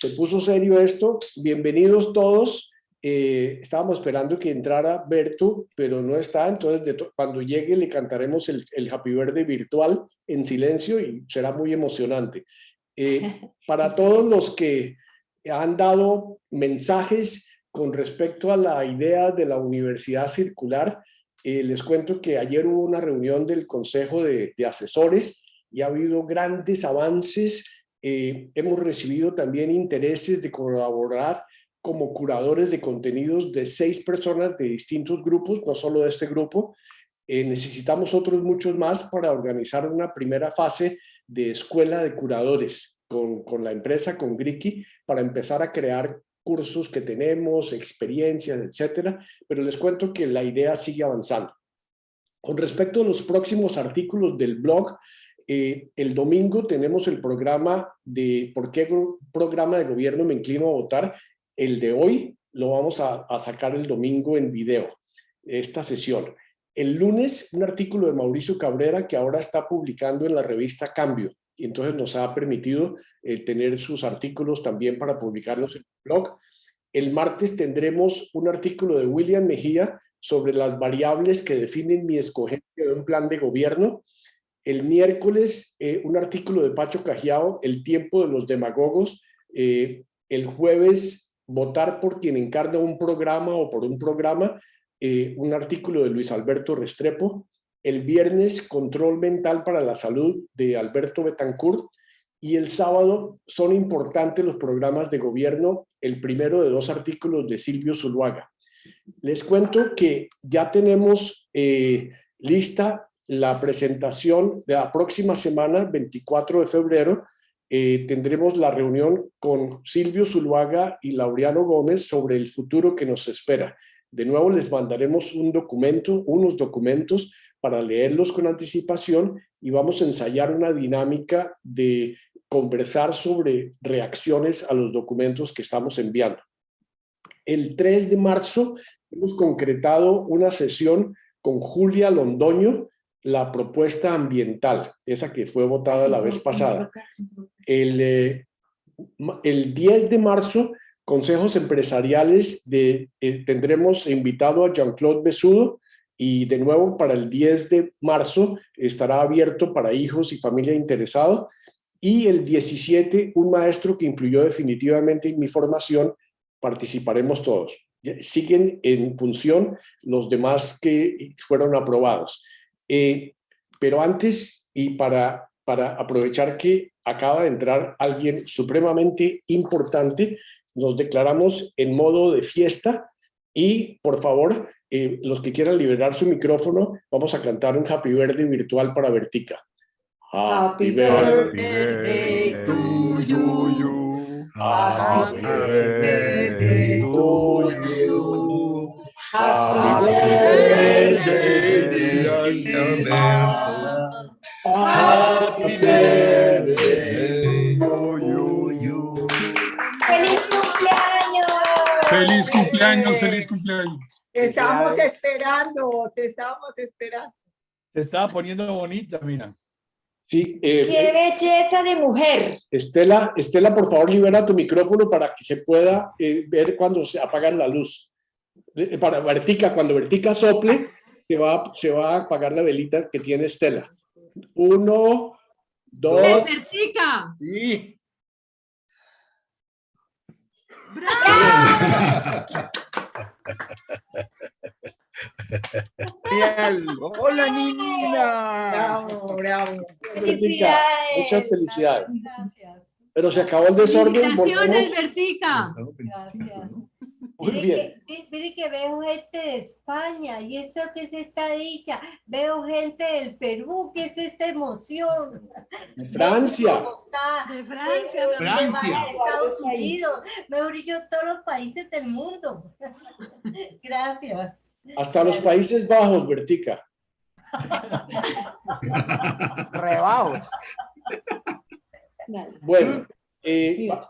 se puso serio esto. Bienvenidos todos. Estábamos esperando que entrara Berto, pero no está. Entonces, cuando llegue le cantaremos el Happy Birthday virtual en silencio y será muy emocionante. Para todos los que han dado mensajes con respecto a la idea de la universidad circular, les cuento que ayer hubo una reunión del Consejo de Asesores y ha habido grandes avances. Hemos recibido también intereses de colaborar como curadores de contenidos de 6 personas de distintos grupos, no solo de este grupo. Necesitamos otros muchos más para organizar una primera fase de escuela de curadores con la empresa, con Griki, para empezar a crear cursos que tenemos, experiencias, etcétera. Pero les cuento que la idea sigue avanzando. Con respecto a los próximos artículos del blog, el domingo tenemos el programa de ¿por qué programa de gobierno me inclino a votar? El de hoy lo vamos a sacar el domingo en video, esta sesión. El lunes, un artículo de Mauricio Cabrera que ahora está publicando en la revista Cambio, y entonces nos ha permitido tener sus artículos también para publicarlos en el blog. El martes tendremos un artículo de William Mejía sobre las variables que definen mi escogencia de un plan de gobierno. El miércoles, un artículo de Pacho Cajiao, El tiempo de los demagogos. El jueves, votar por quien encarna un programa o por un programa, un artículo de Luis Alberto Restrepo. El viernes, Control mental para la salud, de Alberto Betancourt. Y el sábado son importantes los programas de gobierno, el primero de 2 artículos de Silvio Zuluaga. Les cuento que ya tenemos lista la presentación de la próxima semana, 24 de febrero. Tendremos la reunión con Silvio Zuluaga y Laureano Gómez sobre el futuro que nos espera. De nuevo les mandaremos unos documentos para leerlos con anticipación y vamos a ensayar una dinámica de conversar sobre reacciones a los documentos que estamos enviando. El 3 de marzo hemos concretado una sesión con Julia Londoño, la propuesta ambiental, esa que fue votada la vez pasada. El 10 de marzo, consejos empresariales, tendremos invitado a Jean-Claude Besudo, y de nuevo para el 10 de marzo estará abierto para hijos y familia interesado. Y el 17, un maestro que influyó definitivamente en mi formación, participaremos todos. Siguen en función los demás que fueron aprobados. Pero antes, y para aprovechar que acaba de entrar alguien supremamente importante, nos declaramos en modo de fiesta y, por favor, los que quieran liberar su micrófono, vamos a cantar un Happy Birthday virtual para Vertica. Happy birthday to you. Happy birthday to you. Happy birthday, dear Alberto. Happy birthday to you. ¡Feliz cumpleaños! ¡Feliz cumpleaños! ¡Feliz cumpleaños! Te estábamos esperando, te estábamos esperando. Se estaba poniendo bonita, mira. Sí, ¡Qué belleza de mujer! Estela, por favor, libera tu micrófono para que se pueda ver cuando se apaga la luz. Para Vertica, cuando Vertica sople, se va a apagar la velita que tiene Estela. 1, 2. ¡Vertica! Sí. ¡Hola, Nina! ¡Bravo, bravo! Vertica, muchas felicidades. Gracias. Pero se acabó el desorden. Felicitaciones, Vertica. Gracias. Muy bien. Mire que veo gente de España, y eso que es esta dicha. Veo gente del Perú, que es esta emoción. De Francia. De Francia. De Francia. Estados Unidos. Mejor dicho, todos los países del mundo. Gracias. Hasta los Países Bajos, Vertica. Rebajos. Bueno,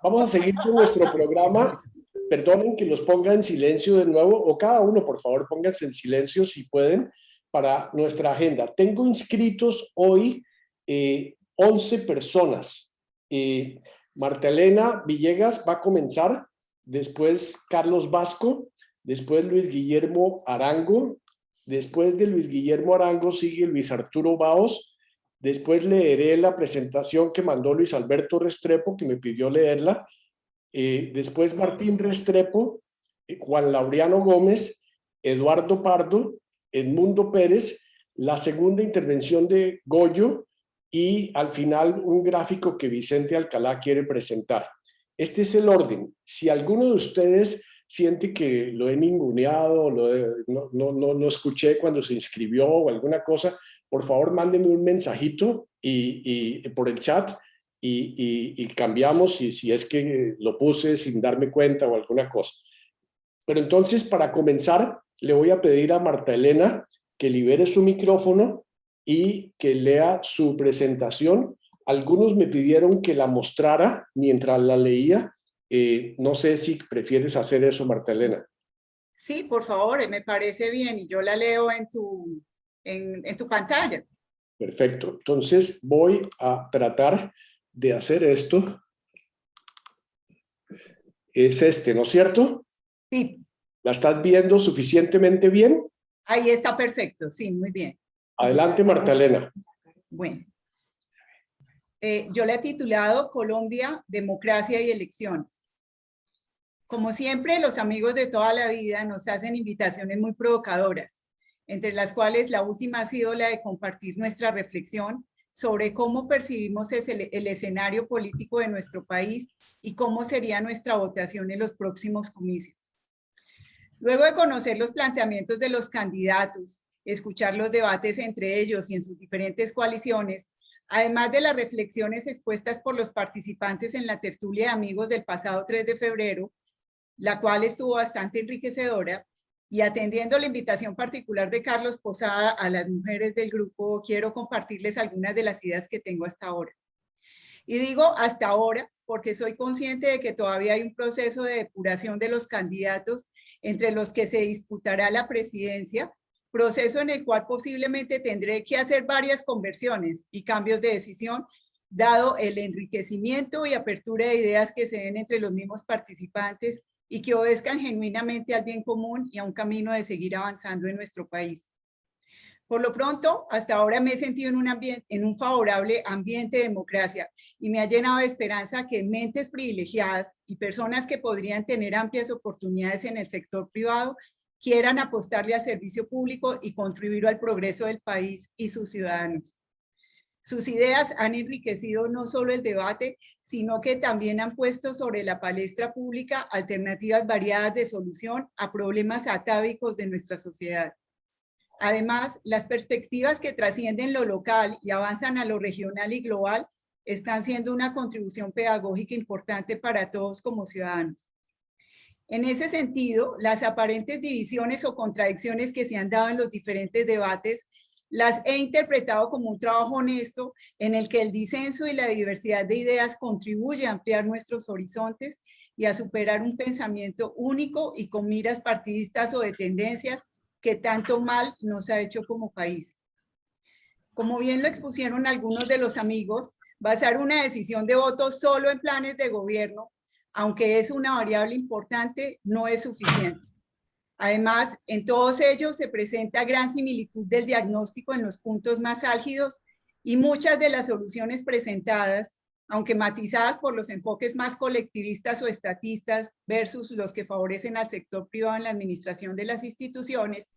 vamos a seguir con nuestro programa. Perdonen que los ponga en silencio de nuevo, o cada uno, por favor, pónganse en silencio si pueden, para nuestra agenda. Tengo inscritos hoy 11 personas. Marta Elena Villegas va a comenzar, después Carlos Vasco, después Luis Guillermo Arango, después de Luis Guillermo Arango sigue Luis Arturo Baos, después leeré la presentación que mandó Luis Alberto Restrepo, que me pidió leerla, después Martín Restrepo, Juan Laureano Gómez, Eduardo Pardo, Edmundo Pérez, la segunda intervención de Goyo y al final un gráfico que Vicente Alcalá quiere presentar. Este es el orden. Si alguno de ustedes siente que lo he ninguneado, no escuché cuando se inscribió o alguna cosa, por favor mándenme un mensajito y por el chat y cambiamos si es que lo puse sin darme cuenta o alguna cosa. Pero entonces, para comenzar, le voy a pedir a Marta Elena que libere su micrófono y que lea su presentación. Algunos me pidieron que la mostrara mientras la leía. No sé si prefieres hacer eso, Marta Elena. Sí, por favor, me parece bien y yo la leo en tu pantalla. Perfecto. Entonces voy a tratar de hacer esto. Es este, ¿no es cierto? Sí, ¿La estás viendo suficientemente bien? ahí está perfecto, sí, muy bien. Adelante, Marta Elena. Bueno, yo la he titulado Colombia, Democracia y Elecciones. Como siempre, los amigos de toda la vida nos hacen invitaciones muy provocadoras, entre las cuales la última ha sido la de compartir nuestra reflexión sobre cómo percibimos el escenario político de nuestro país y cómo sería nuestra votación en los próximos comicios. Luego de conocer los planteamientos de los candidatos, escuchar los debates entre ellos y en sus diferentes coaliciones, además de las reflexiones expuestas por los participantes en la tertulia de amigos del pasado 3 de febrero, la cual estuvo bastante enriquecedora, y atendiendo la invitación particular de Carlos Posada a las mujeres del grupo, quiero compartirles algunas de las ideas que tengo hasta ahora. Y digo hasta ahora porque soy consciente de que todavía hay un proceso de depuración de los candidatos entre los que se disputará la presidencia, proceso en el cual posiblemente tendré que hacer varias conversiones y cambios de decisión, dado el enriquecimiento y apertura de ideas que se den entre los mismos participantes y que obedezcan genuinamente al bien común y a un camino de seguir avanzando en nuestro país. Por lo pronto, hasta ahora me he sentido en un favorable ambiente de democracia y me ha llenado de esperanza que mentes privilegiadas y personas que podrían tener amplias oportunidades en el sector privado quieran apostarle al servicio público y contribuir al progreso del país y sus ciudadanos. Sus ideas han enriquecido no solo el debate, sino que también han puesto sobre la palestra pública alternativas variadas de solución a problemas atávicos de nuestra sociedad. Además, las perspectivas que trascienden lo local y avanzan a lo regional y global están siendo una contribución pedagógica importante para todos como ciudadanos. En ese sentido, las aparentes divisiones o contradicciones que se han dado en los diferentes debates las he interpretado como un trabajo honesto en el que el disenso y la diversidad de ideas contribuye a ampliar nuestros horizontes y a superar un pensamiento único y con miras partidistas o de tendencias que tanto mal nos ha hecho como país. Como bien lo expusieron algunos de los amigos, basar una decisión de voto solo en planes de gobierno, aunque es una variable importante, no es suficiente. Además, en todos ellos se presenta gran similitud del diagnóstico en los puntos más álgidos y muchas de las soluciones presentadas, aunque matizadas por los enfoques más colectivistas o estatistas versus los que favorecen al sector privado en la administración de las instituciones,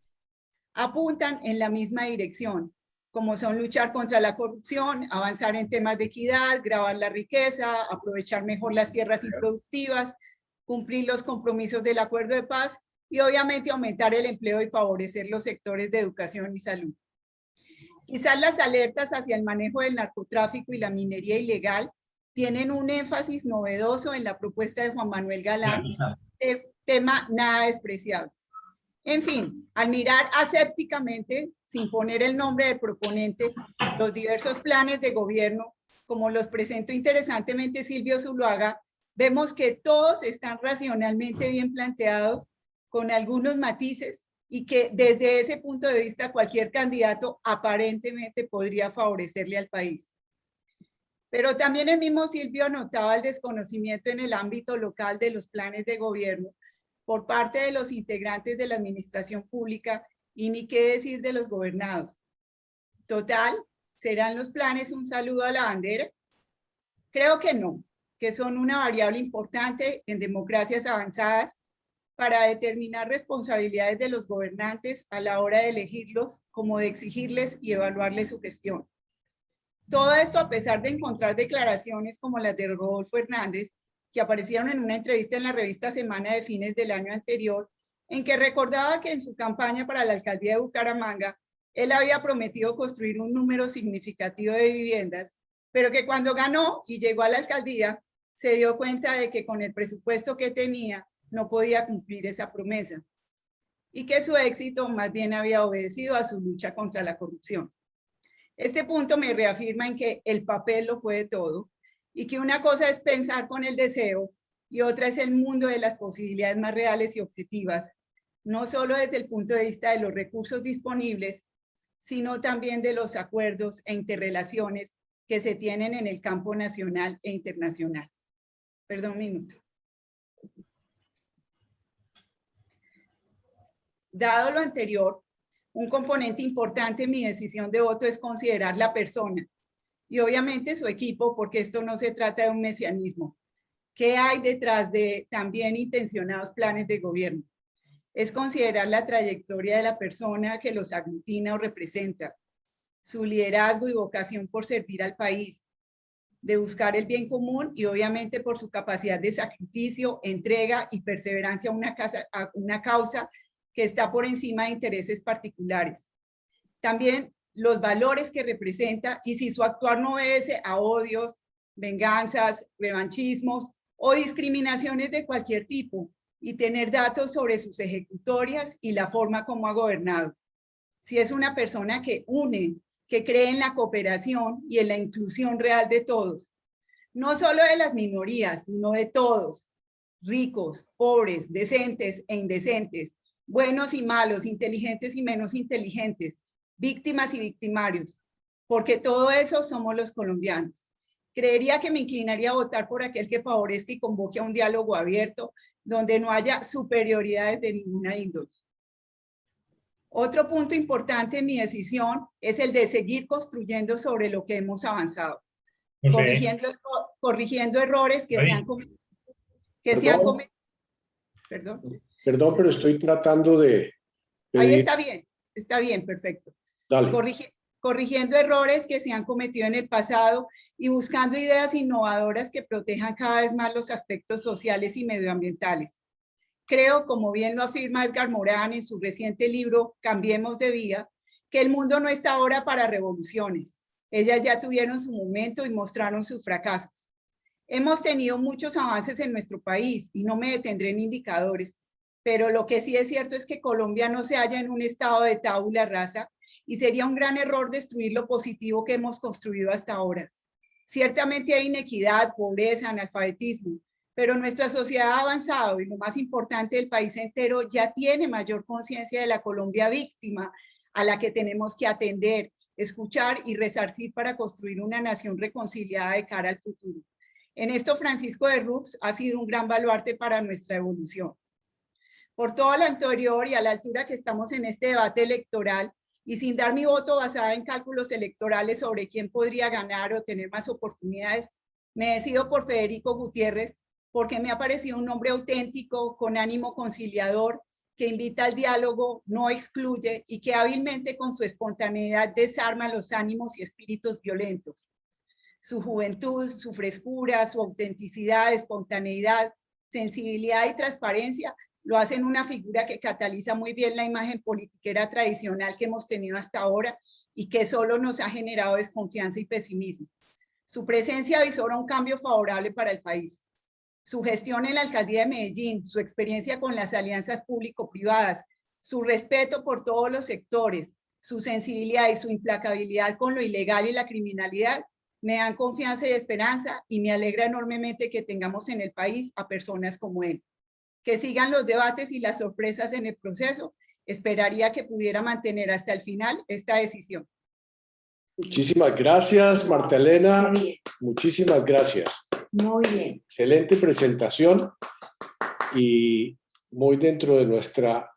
apuntan en la misma dirección, como son luchar contra la corrupción, avanzar en temas de equidad, grabar la riqueza, aprovechar mejor las tierras improductivas, cumplir los compromisos del acuerdo de paz y obviamente aumentar el empleo y favorecer los sectores de educación y salud. Quizás las alertas hacia el manejo del narcotráfico y la minería ilegal tienen un énfasis novedoso en la propuesta de Juan Manuel Galán, tema nada despreciable. En fin, al mirar asépticamente, sin poner el nombre del proponente, los diversos planes de gobierno, como los presentó interesantemente Silvio Zuluaga, vemos que todos están racionalmente bien planteados, con algunos matices, y que desde ese punto de vista cualquier candidato aparentemente podría favorecerle al país. Pero también el mismo Silvio notaba el desconocimiento en el ámbito local de los planes de gobierno por parte de los integrantes de la administración pública y ni qué decir de los gobernados. Total, ¿serán los planes un saludo a la bandera? Creo que no, que son una variable importante en democracias avanzadas para determinar responsabilidades de los gobernantes a la hora de elegirlos, como de exigirles y evaluarles su gestión. Todo esto a pesar de encontrar declaraciones como las de Rodolfo Hernández, que aparecieron en una entrevista en la revista Semana de fines del año anterior, en que recordaba que en su campaña para la alcaldía de Bucaramanga, él había prometido construir un número significativo de viviendas, pero que cuando ganó y llegó a la alcaldía, se dio cuenta de que con el presupuesto que tenía, no podía cumplir esa promesa, y que su éxito más bien había obedecido a su lucha contra la corrupción. Este punto me reafirma en que el papel lo puede todo y que una cosa es pensar con el deseo y otra es el mundo de las posibilidades más reales y objetivas, no solo desde el punto de vista de los recursos disponibles, sino también de los acuerdos e interrelaciones que se tienen en el campo nacional e internacional. Perdón, un minuto. Dado lo anterior, un componente importante en mi decisión de voto es considerar la persona y obviamente su equipo, porque esto no se trata de un mesianismo. ¿Qué hay detrás de también intencionados planes de gobierno? Es considerar la trayectoria de la persona que los aglutina o representa, su liderazgo y vocación por servir al país, de buscar el bien común y obviamente por su capacidad de sacrificio, entrega y perseverancia a una causa que está por encima de intereses particulares. También los valores que representa y si su actuar no obedece a odios, venganzas, revanchismos o discriminaciones de cualquier tipo y tener datos sobre sus ejecutorias y la forma como ha gobernado. Si es una persona que une, que cree en la cooperación y en la inclusión real de todos, no solo de las minorías, sino de todos, ricos, pobres, decentes e indecentes, buenos y malos, inteligentes y menos inteligentes, víctimas y victimarios, porque todo eso somos los colombianos. Creería que me inclinaría a votar por aquel que favorezca y convoque a un diálogo abierto, donde no haya superioridades de ninguna índole. Otro punto importante en mi decisión es el de seguir construyendo sobre lo que hemos avanzado, corrigiendo errores que se han cometido. Perdón, pero estoy tratando de Ahí está bien, perfecto. Dale. Corrigiendo errores que se han cometido en el pasado y buscando ideas innovadoras que protejan cada vez más los aspectos sociales y medioambientales. Creo, como bien lo afirma Edgar Morán en su reciente libro Cambiemos de Vida, que el mundo no está ahora para revoluciones. Ellas ya tuvieron su momento y mostraron sus fracasos. Hemos tenido muchos avances en nuestro país y no me detendré en indicadores, pero lo que sí es cierto es que Colombia no se halla en un estado de tabula rasa y sería un gran error destruir lo positivo que hemos construido hasta ahora. Ciertamente hay inequidad, pobreza, analfabetismo, pero nuestra sociedad ha avanzado y lo más importante, el país entero ya tiene mayor conciencia de la Colombia víctima a la que tenemos que atender, escuchar y resarcir para construir una nación reconciliada de cara al futuro. En esto, Francisco de Rux ha sido un gran baluarte para nuestra evolución. Por todo lo anterior y a la altura que estamos en este debate electoral y sin dar mi voto basada en cálculos electorales sobre quién podría ganar o tener más oportunidades, me decido por Federico Gutiérrez porque me ha parecido un hombre auténtico, con ánimo conciliador, que invita al diálogo, no excluye y que hábilmente con su espontaneidad desarma los ánimos y espíritus violentos. Su juventud, su frescura, su autenticidad, espontaneidad, sensibilidad y transparencia lo hacen una figura que cataliza muy bien la imagen politiquera tradicional que hemos tenido hasta ahora y que solo nos ha generado desconfianza y pesimismo. Su presencia visora un cambio favorable para el país. Su gestión en la alcaldía de Medellín, su experiencia con las alianzas público-privadas, su respeto por todos los sectores, su sensibilidad y su implacabilidad con lo ilegal y la criminalidad me dan confianza y esperanza y me alegra enormemente que tengamos en el país a personas como él. Que sigan los debates y las sorpresas en el proceso. Esperaría que pudiera mantener hasta el final esta decisión. Muchísimas gracias, Marta Elena. Muy bien, Muchísimas gracias. muy bien. Excelente presentación y muy dentro de nuestra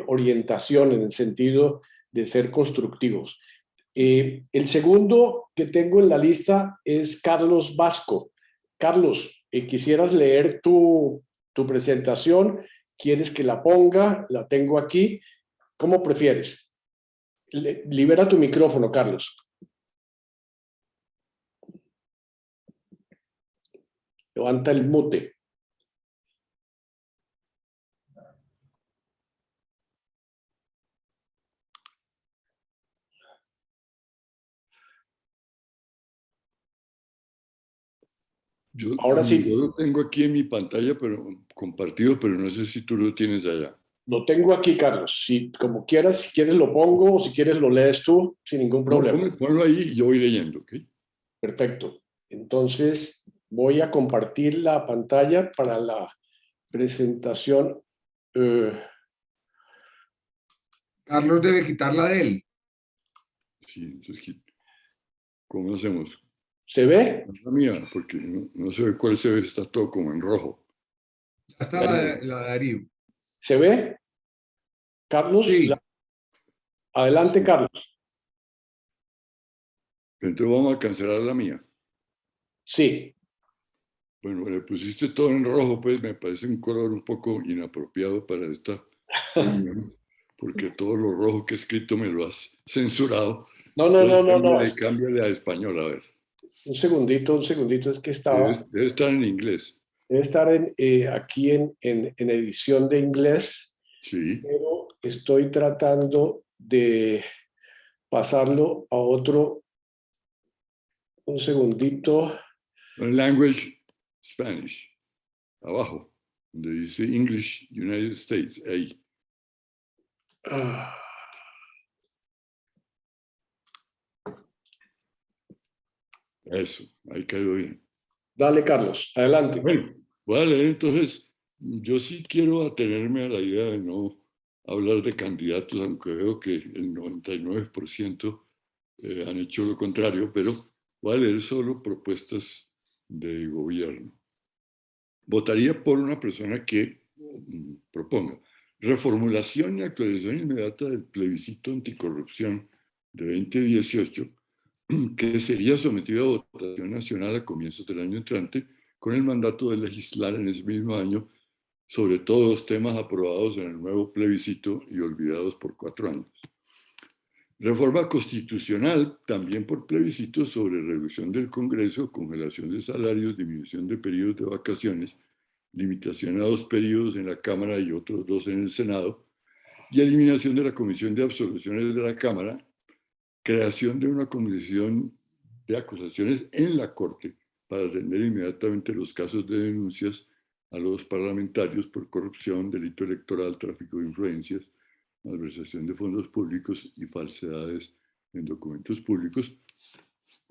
orientación en el sentido de ser constructivos. El segundo que tengo en la lista es Carlos Vasco. Carlos, ¿quisieras leer tu presentación? ¿Quieres que la ponga? La tengo aquí. ¿Cómo prefieres? Libera tu micrófono, Carlos. Levanta el mute. Ahora sí. Yo lo tengo aquí en mi pantalla, pero compartido, pero no sé si tú lo tienes allá. Lo tengo aquí, Carlos. Si, como quieras, si quieres lo pongo o si quieres lo lees tú, sin ningún problema. No, ponlo ahí y yo voy leyendo, ¿ok? Perfecto. Entonces, voy a compartir la pantalla para la presentación. Carlos debe quitarla de él. Sí, entonces, ¿cómo hacemos? ¿Se ve? La mía, porque no sé cuál se ve, está todo como en rojo. Hasta la de Darío. ¿Se ve? Carlos. Sí. Adelante, Carlos. Entonces vamos a cancelar la mía. Sí. Bueno, le pusiste todo en rojo, pues me parece un color un poco inapropiado para esta reunión, porque todo lo rojo que he escrito me lo has censurado. No. Cámbiale a español, a ver. Un segundito, es que estaba... Debe estar en inglés. Debe estar aquí en edición de inglés. Sí. Pero estoy tratando de pasarlo a otro. Un segundito. Language, Spanish. Abajo, donde dice English, United States. Ahí. Eso, ahí quedó bien. Dale, Carlos, adelante. Bueno, voy a leer entonces. Yo sí quiero atenerme a la idea de no hablar de candidatos, aunque veo que el 99% han hecho lo contrario, pero voy a leer solo propuestas de gobierno. Votaría por una persona que proponga reformulación y actualización inmediata del plebiscito anticorrupción de 2018, que sería sometido a votación nacional a comienzos del año entrante, con el mandato de legislar en ese mismo año sobre todos los temas aprobados en el nuevo plebiscito y olvidados por 4 años. Reforma constitucional, también por plebiscito, sobre reducción del Congreso, congelación de salarios, disminución de periodos de vacaciones, limitación a 2 periodos en la Cámara y otros 2 en el Senado, y eliminación de la Comisión de Absoluciones de la Cámara, creación de una comisión de acusaciones en la Corte para atender inmediatamente los casos de denuncias a los parlamentarios por corrupción, delito electoral, tráfico de influencias, malversación de fondos públicos y falsedades en documentos públicos,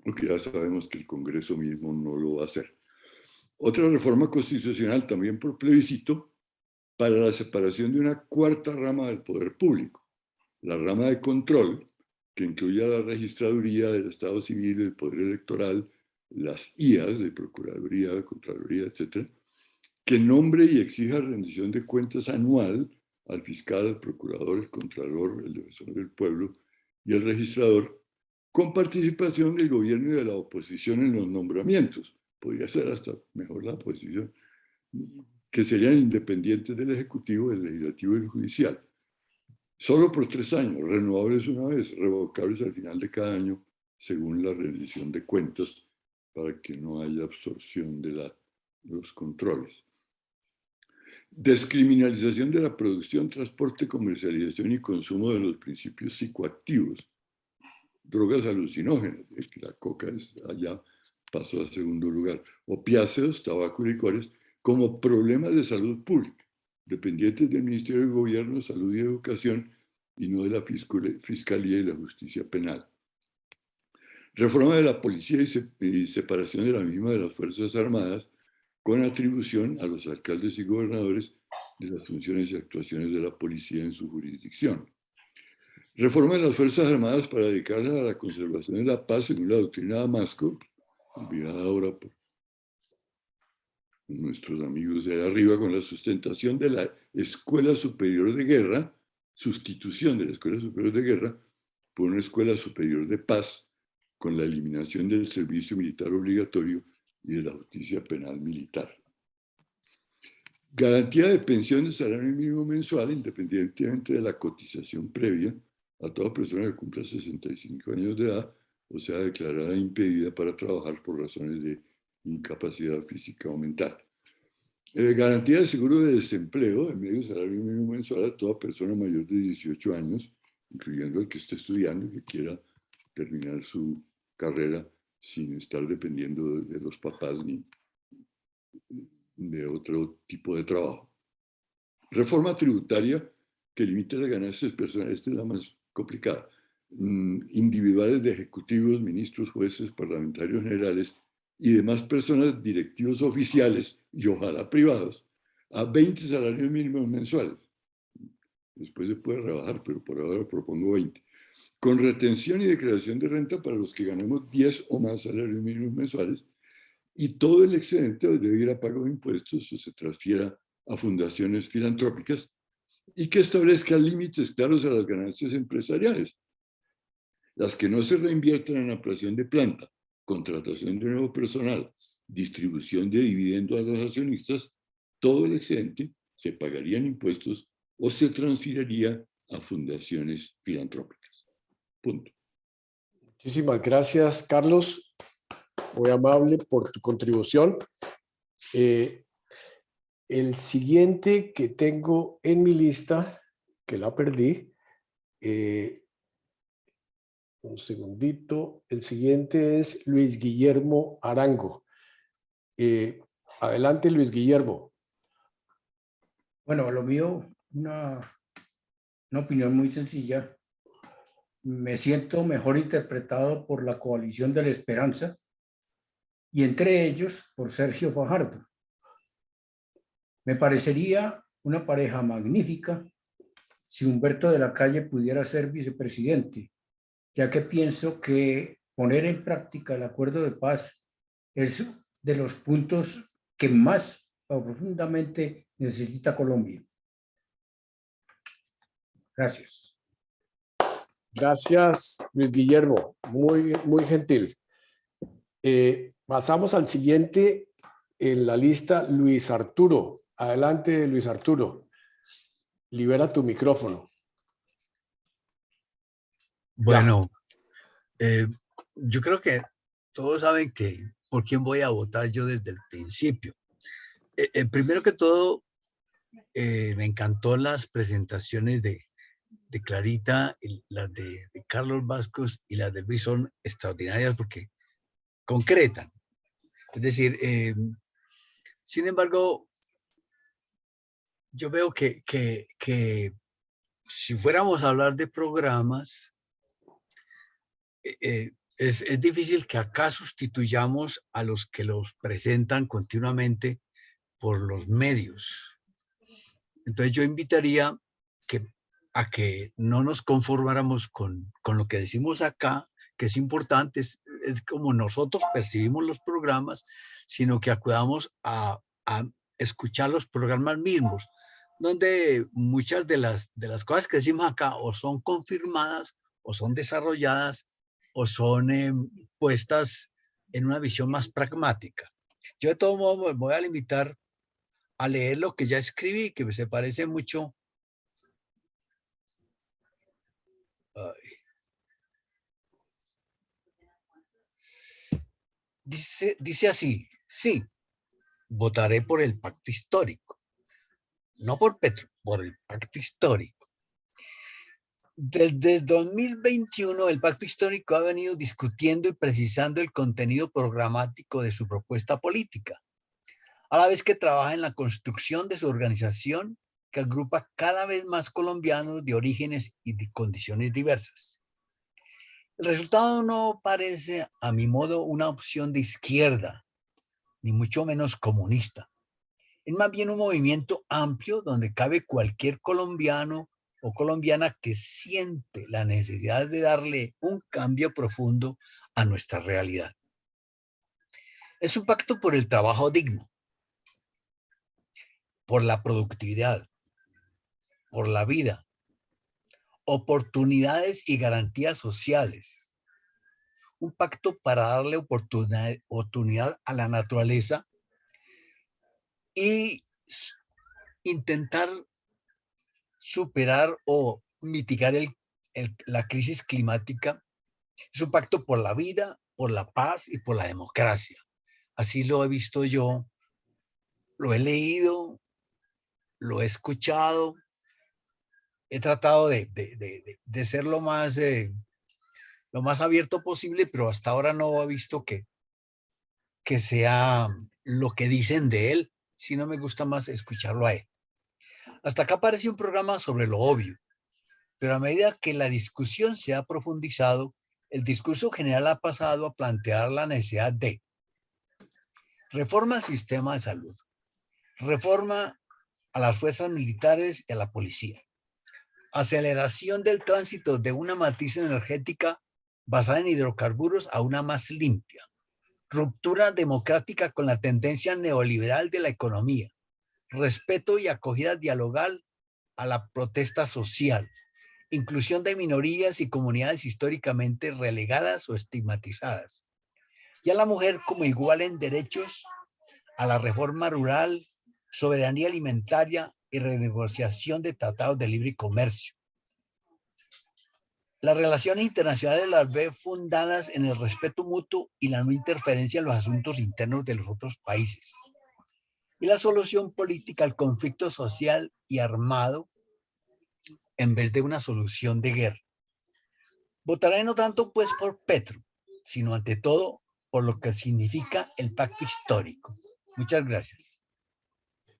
porque ya sabemos que el Congreso mismo no lo va a hacer. Otra reforma constitucional, también por plebiscito, para la separación de una 4ª rama del poder público, la rama de control, que incluya la registraduría del Estado Civil, el Poder Electoral, las IAS de Procuraduría, Contraloría, etc., que nombre y exija rendición de cuentas anual al fiscal, al procurador, el contralor, el defensor del pueblo y el registrador, con participación del gobierno y de la oposición en los nombramientos. Podría ser hasta mejor la oposición, que serían independientes del Ejecutivo, del Legislativo y del Judicial. Solo por 3 años, renovables una vez, revocables al final de cada año, según la rendición de cuentas, para que no haya absorción de los controles. Descriminalización de la producción, transporte, comercialización y consumo de los principios psicoactivos. Drogas alucinógenas, es que la coca allá pasó a segundo lugar. Opiáceos, tabaco y licores como problemas de salud pública, dependientes del Ministerio de Gobierno, Salud y Educación, y no de la Fiscalía y la Justicia Penal. Reforma de la policía y separación de la misma de las Fuerzas Armadas, con atribución a los alcaldes y gobernadores de las funciones y actuaciones de la policía en su jurisdicción. Reforma de las Fuerzas Armadas para dedicarlas a la conservación de la paz según la doctrina de Damasco, olvidada ahora por nuestros amigos de arriba, con la sustentación de la Escuela Superior de Guerra, sustitución de la Escuela Superior de Guerra por una Escuela Superior de Paz, con la eliminación del servicio militar obligatorio y de la justicia penal militar. Garantía de pensión de salario mínimo mensual, independientemente de la cotización previa, a toda persona que cumpla 65 años de edad, o sea, declarada impedida para trabajar por razones de incapacidad física o mental. Garantía de seguro de desempleo, en medio salario mínimo mensual, a toda persona mayor de 18 años, incluyendo el que esté estudiando y que quiera terminar su carrera sin estar dependiendo de los papás ni de otro tipo de trabajo. Reforma tributaria que limita las ganancias personales, esta es la más complicada, individuales de ejecutivos, ministros, jueces, parlamentarios generales y demás personas, directivos oficiales y ojalá privados, a 20 salarios mínimos mensuales. Después se puede rebajar, pero por ahora propongo 20. Con retención y declaración de renta para los que ganemos 10 o más salarios mínimos mensuales, y todo el excedente debe ir a pago de impuestos o se transfiera a fundaciones filantrópicas, y que establezca límites claros a las ganancias empresariales. Las que no se reinviertan en ampliación de planta, contratación de nuevo personal, distribución de dividendos a los accionistas, todo el excedente se pagaría en impuestos o se transferiría a fundaciones filantrópicas. Punto. Muchísimas gracias, Carlos. Muy amable por tu contribución. El siguiente que tengo en mi lista, que la perdí, un segundito, el siguiente es Luis Guillermo Arango. Adelante, Luis Guillermo. Bueno, lo mío, una opinión muy sencilla. Me siento mejor interpretado por la Coalición de la Esperanza y entre ellos por Sergio Fajardo. Me parecería una pareja magnífica si Humberto de la Calle pudiera ser vicepresidente, ya que pienso que poner en práctica el acuerdo de paz es de los puntos que más profundamente necesita Colombia. Gracias. Gracias, Luis Guillermo. Muy gentil. Pasamos al siguiente en la lista, Luis Arturo. Adelante, Luis Arturo. Libera tu micrófono. Bueno, yo creo que todos saben que por quién voy a votar yo desde el principio. Primero que todo, me encantó las presentaciones de Clarita, y las de Carlos Vascos y las de Luis son extraordinarias porque concretan. Es decir, sin embargo, yo veo que si fuéramos a hablar de programas, es difícil que acá sustituyamos a los que los presentan continuamente por los medios. Entonces yo invitaría a que no nos conformáramos con lo que decimos acá, que es importante, es como nosotros percibimos los programas, sino que acudamos a escuchar los programas mismos, donde muchas de las cosas que decimos acá o son confirmadas o son desarrolladas o son puestas en una visión más pragmática. Yo de todo modo me voy a limitar a leer lo que ya escribí, que se parece mucho. Dice así: sí, votaré por el pacto histórico, no por Petro, por el pacto histórico. Desde 2021, el pacto histórico ha venido discutiendo y precisando el contenido programático de su propuesta política, a la vez que trabaja en la construcción de su organización que agrupa cada vez más colombianos de orígenes y de condiciones diversas. El resultado no parece, a mi modo, una opción de izquierda, ni mucho menos comunista. Es más bien un movimiento amplio donde cabe cualquier colombiano o colombiana que siente la necesidad de darle un cambio profundo a nuestra realidad. Es un pacto por el trabajo digno, por la productividad, por la vida, oportunidades y garantías sociales. Un pacto para darle oportunidad a la naturaleza y intentar superar o mitigar la crisis climática. Es un pacto por la vida, por la paz y por la democracia. Así lo he visto yo, lo he leído, lo he escuchado, he tratado de ser lo más abierto posible, pero hasta ahora no he visto que sea lo que dicen de él, sino me gusta más escucharlo a él. Hasta acá parece un programa sobre lo obvio, pero a medida que la discusión se ha profundizado, el discurso general ha pasado a plantear la necesidad de reforma al sistema de salud, reforma a las fuerzas militares y a la policía, aceleración del tránsito de una matriz energética basada en hidrocarburos a una más limpia, ruptura democrática con la tendencia neoliberal de la economía, respeto y acogida dialogal a la protesta social, inclusión de minorías y comunidades históricamente relegadas o estigmatizadas, y a la mujer como igual en derechos, a la reforma rural, soberanía alimentaria y renegociación de tratados de libre comercio. Las relaciones internacionales las ve fundadas en el respeto mutuo y la no interferencia en los asuntos internos de los otros países. Y la solución política al conflicto social y armado en vez de una solución de guerra. Votaré no tanto pues por Petro, sino ante todo por lo que significa el pacto histórico. Muchas gracias.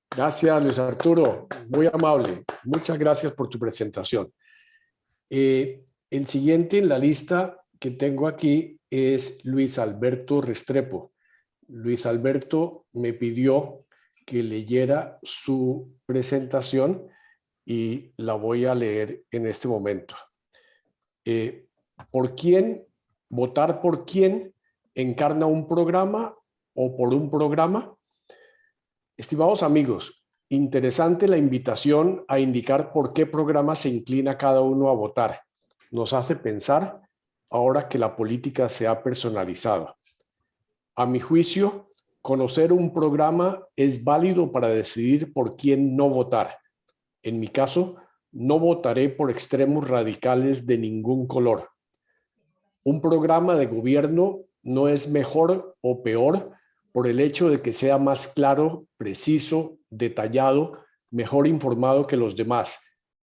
Gracias, Luis Arturo. Muy amable. Muchas gracias por tu presentación. El siguiente en la lista que tengo aquí es Luis Alberto Restrepo. Luis Alberto me pidió que leyera su presentación y la voy a leer en este momento. ¿Por quién? ¿Votar por quién encarna un programa o por un programa? Estimados amigos, interesante la invitación a indicar por qué programa se inclina cada uno a votar. Nos hace pensar ahora que la política se ha personalizado. A mi juicio, conocer un programa es válido para decidir por quién no votar. En mi caso, no votaré por extremos radicales de ningún color. Un programa de gobierno no es mejor o peor por el hecho de que sea más claro, preciso, detallado, mejor informado que los demás,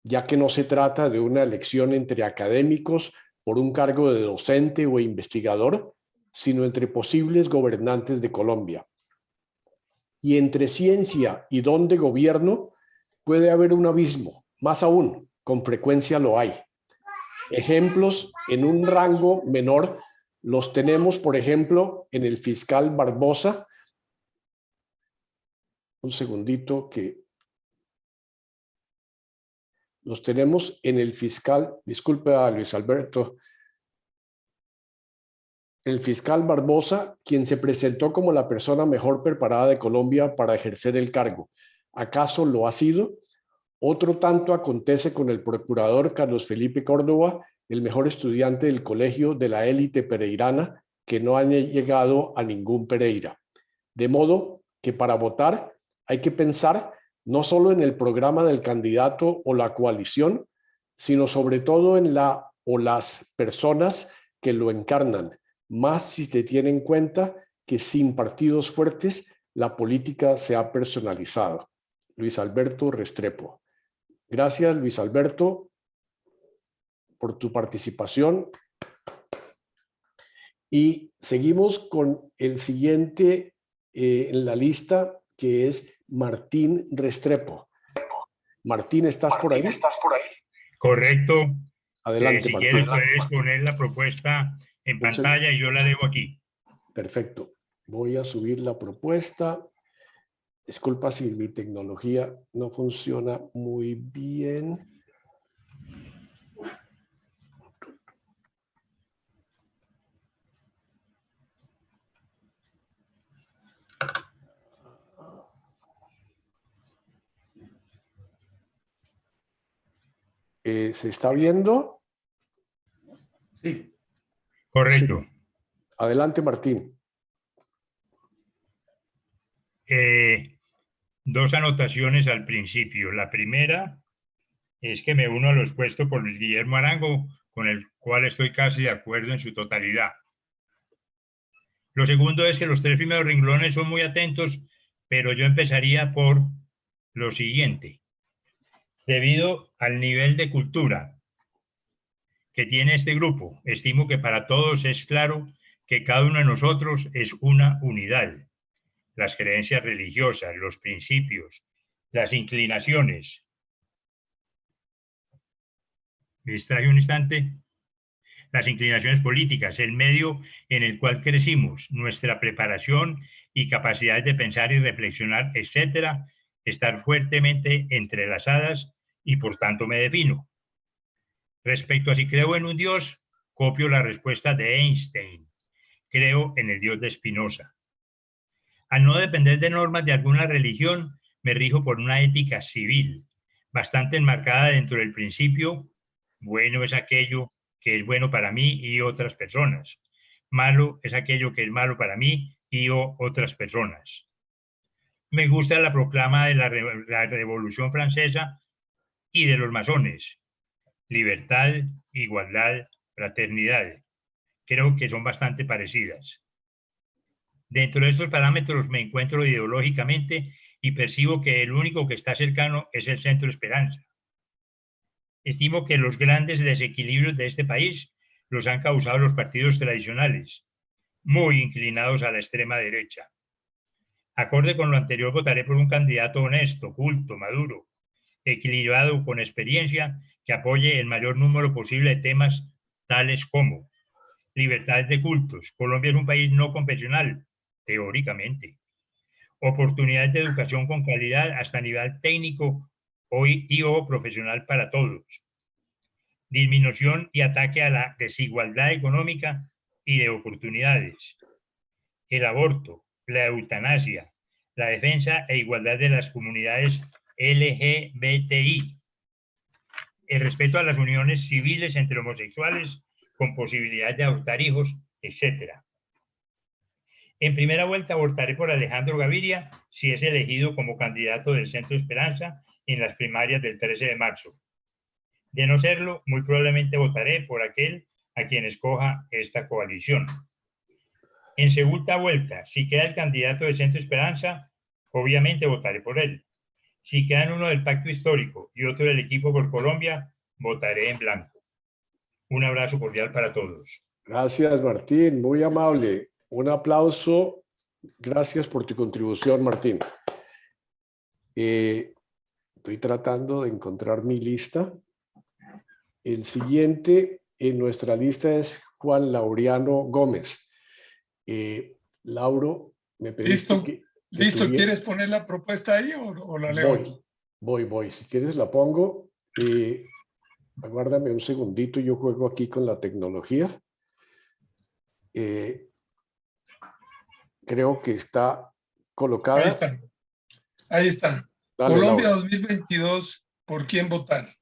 ya que no se trata de una elección entre académicos por un cargo de docente o investigador, sino entre posibles gobernantes de Colombia. Y entre ciencia y don de gobierno puede haber un abismo, más aún, con frecuencia lo hay. Ejemplos en un rango menor los tenemos, por ejemplo, en el fiscal Barbosa. Un segundito que los tenemos en el fiscal, disculpe a Luis Alberto, el fiscal Barbosa, quien se presentó como la persona mejor preparada de Colombia para ejercer el cargo. ¿Acaso lo ha sido? Otro tanto acontece con el procurador Carlos Felipe Córdoba, el mejor estudiante del colegio de la élite pereirana, que no ha llegado a ningún Pereira. De modo que para votar hay que pensar no solo en el programa del candidato o la coalición, sino sobre todo en la o las personas que lo encarnan, más si se tiene en cuenta que sin partidos fuertes la política se ha personalizado. Luis Alberto Restrepo. Gracias, Luis Alberto, por tu participación. Y seguimos con el siguiente en la lista, que es Martín Restrepo. Martín, ¿estás por ahí? Correcto. Adelante, si Martín. quieres puedes poner la propuesta en pantalla y yo la leo aquí. Perfecto. Voy a subir la propuesta. Disculpa si mi tecnología no funciona muy bien. ¿Se está viendo? Sí. Correcto. Sí. Adelante, Martín. Dos anotaciones al principio. La primera es que me uno a lo expuesto por Guillermo Arango, con el cual estoy casi de acuerdo en su totalidad. Lo segundo es que los tres primeros renglones son muy atentos, pero yo empezaría por lo siguiente. Debido al nivel de cultura que tiene este grupo, estimo que para todos es claro que cada uno de nosotros es una unidad. Las creencias religiosas, los principios, las inclinaciones. Me distraje un instante. Las inclinaciones políticas, el medio en el cual crecimos, nuestra preparación y capacidad de pensar y reflexionar, etcétera, están fuertemente entrelazadas y por tanto me defino. Respecto a si creo en un Dios, copio la respuesta de Einstein. Creo en el Dios de Spinoza. Al no depender de normas de alguna religión, me rijo por una ética civil, bastante enmarcada dentro del principio, bueno es aquello que es bueno para mí y otras personas. Malo es aquello que es malo para mí y otras personas. Me gusta la proclama de la Revolución Francesa y de los masones. Libertad, igualdad, fraternidad. Creo que son bastante parecidas. Dentro de estos parámetros me encuentro ideológicamente y percibo que el único que está cercano es el Centro Esperanza. Estimo que los grandes desequilibrios de este país los han causado los partidos tradicionales, muy inclinados a la extrema derecha. Acorde con lo anterior, votaré por un candidato honesto, culto, maduro, equilibrado, con experiencia, que apoye el mayor número posible de temas tales como libertad de cultos. Colombia es un país no confesional, teóricamente. Oportunidades de educación con calidad hasta nivel técnico o profesional para todos. Disminución y ataque a la desigualdad económica y de oportunidades. El aborto, la eutanasia, la defensa e igualdad de las comunidades LGBTI. El respeto a las uniones civiles entre homosexuales con posibilidad de adoptar hijos, etc. En primera vuelta votaré por Alejandro Gaviria si es elegido como candidato del Centro Esperanza en las primarias del 13 de marzo. De no serlo, muy probablemente votaré por aquel a quien escoja esta coalición. En segunda vuelta, si queda el candidato del Centro Esperanza, obviamente votaré por él. Si quedan uno del Pacto Histórico y otro del Equipo por Colombia, votaré en blanco. Un abrazo cordial para todos. Gracias, Martín, muy amable. Un aplauso. Gracias por tu contribución, Martín. Estoy tratando de encontrar mi lista. El siguiente en nuestra lista es Juan Laureano Gómez. Lauro, me pediste Listo, listo. ¿Quieres poner la propuesta ahí o la leo aquí? Voy. Si quieres la pongo. Aguárdame un segundito, yo juego aquí con la tecnología. Creo que está colocada. Ahí está. Dale, Colombia Laura. 2022, ¿por quién votar?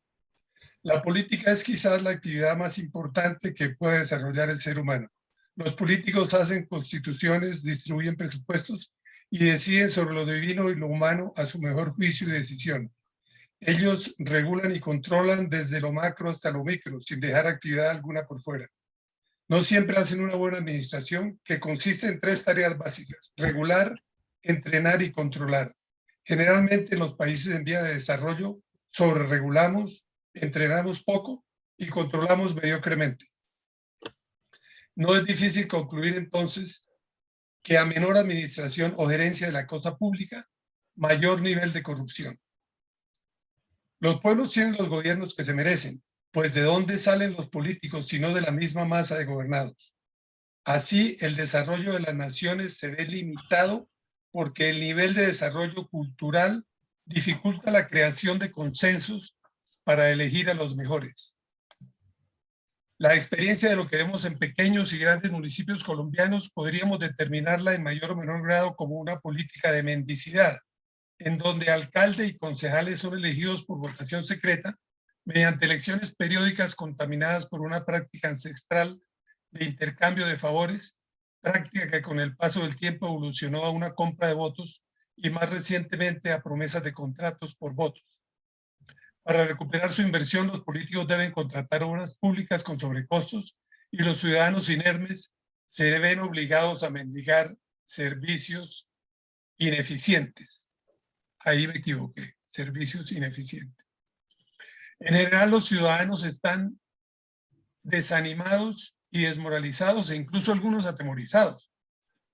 La política es quizás la actividad más importante que puede desarrollar el ser humano. Los políticos hacen constituciones, distribuyen presupuestos y deciden sobre lo divino y lo humano a su mejor juicio y decisión. Ellos regulan y controlan desde lo macro hasta lo micro, sin dejar actividad alguna por fuera. No siempre hacen una buena administración que consiste en 3 tareas básicas: regular, entrenar y controlar. Generalmente en los países en vía de desarrollo sobreregulamos, entrenamos poco y controlamos mediocremente. No es difícil concluir entonces que a menor administración o gerencia de la cosa pública, mayor nivel de corrupción. Los pueblos tienen los gobiernos que se merecen, pues ¿de dónde salen los políticos sino de la misma masa de gobernados? Así, el desarrollo de las naciones se ve limitado porque el nivel de desarrollo cultural dificulta la creación de consensos para elegir a los mejores. La experiencia de lo que vemos en pequeños y grandes municipios colombianos podríamos determinarla en mayor o menor grado como una política de mendicidad, en donde alcalde y concejales son elegidos por votación secreta mediante elecciones periódicas contaminadas por una práctica ancestral de intercambio de favores, práctica que con el paso del tiempo evolucionó a una compra de votos y más recientemente a promesas de contratos por votos. Para recuperar su inversión, los políticos deben contratar obras públicas con sobrecostos y los ciudadanos inermes se ven obligados a mendigar servicios ineficientes. Ahí me equivoqué, servicios ineficientes. En general, los ciudadanos están desanimados y desmoralizados e incluso algunos atemorizados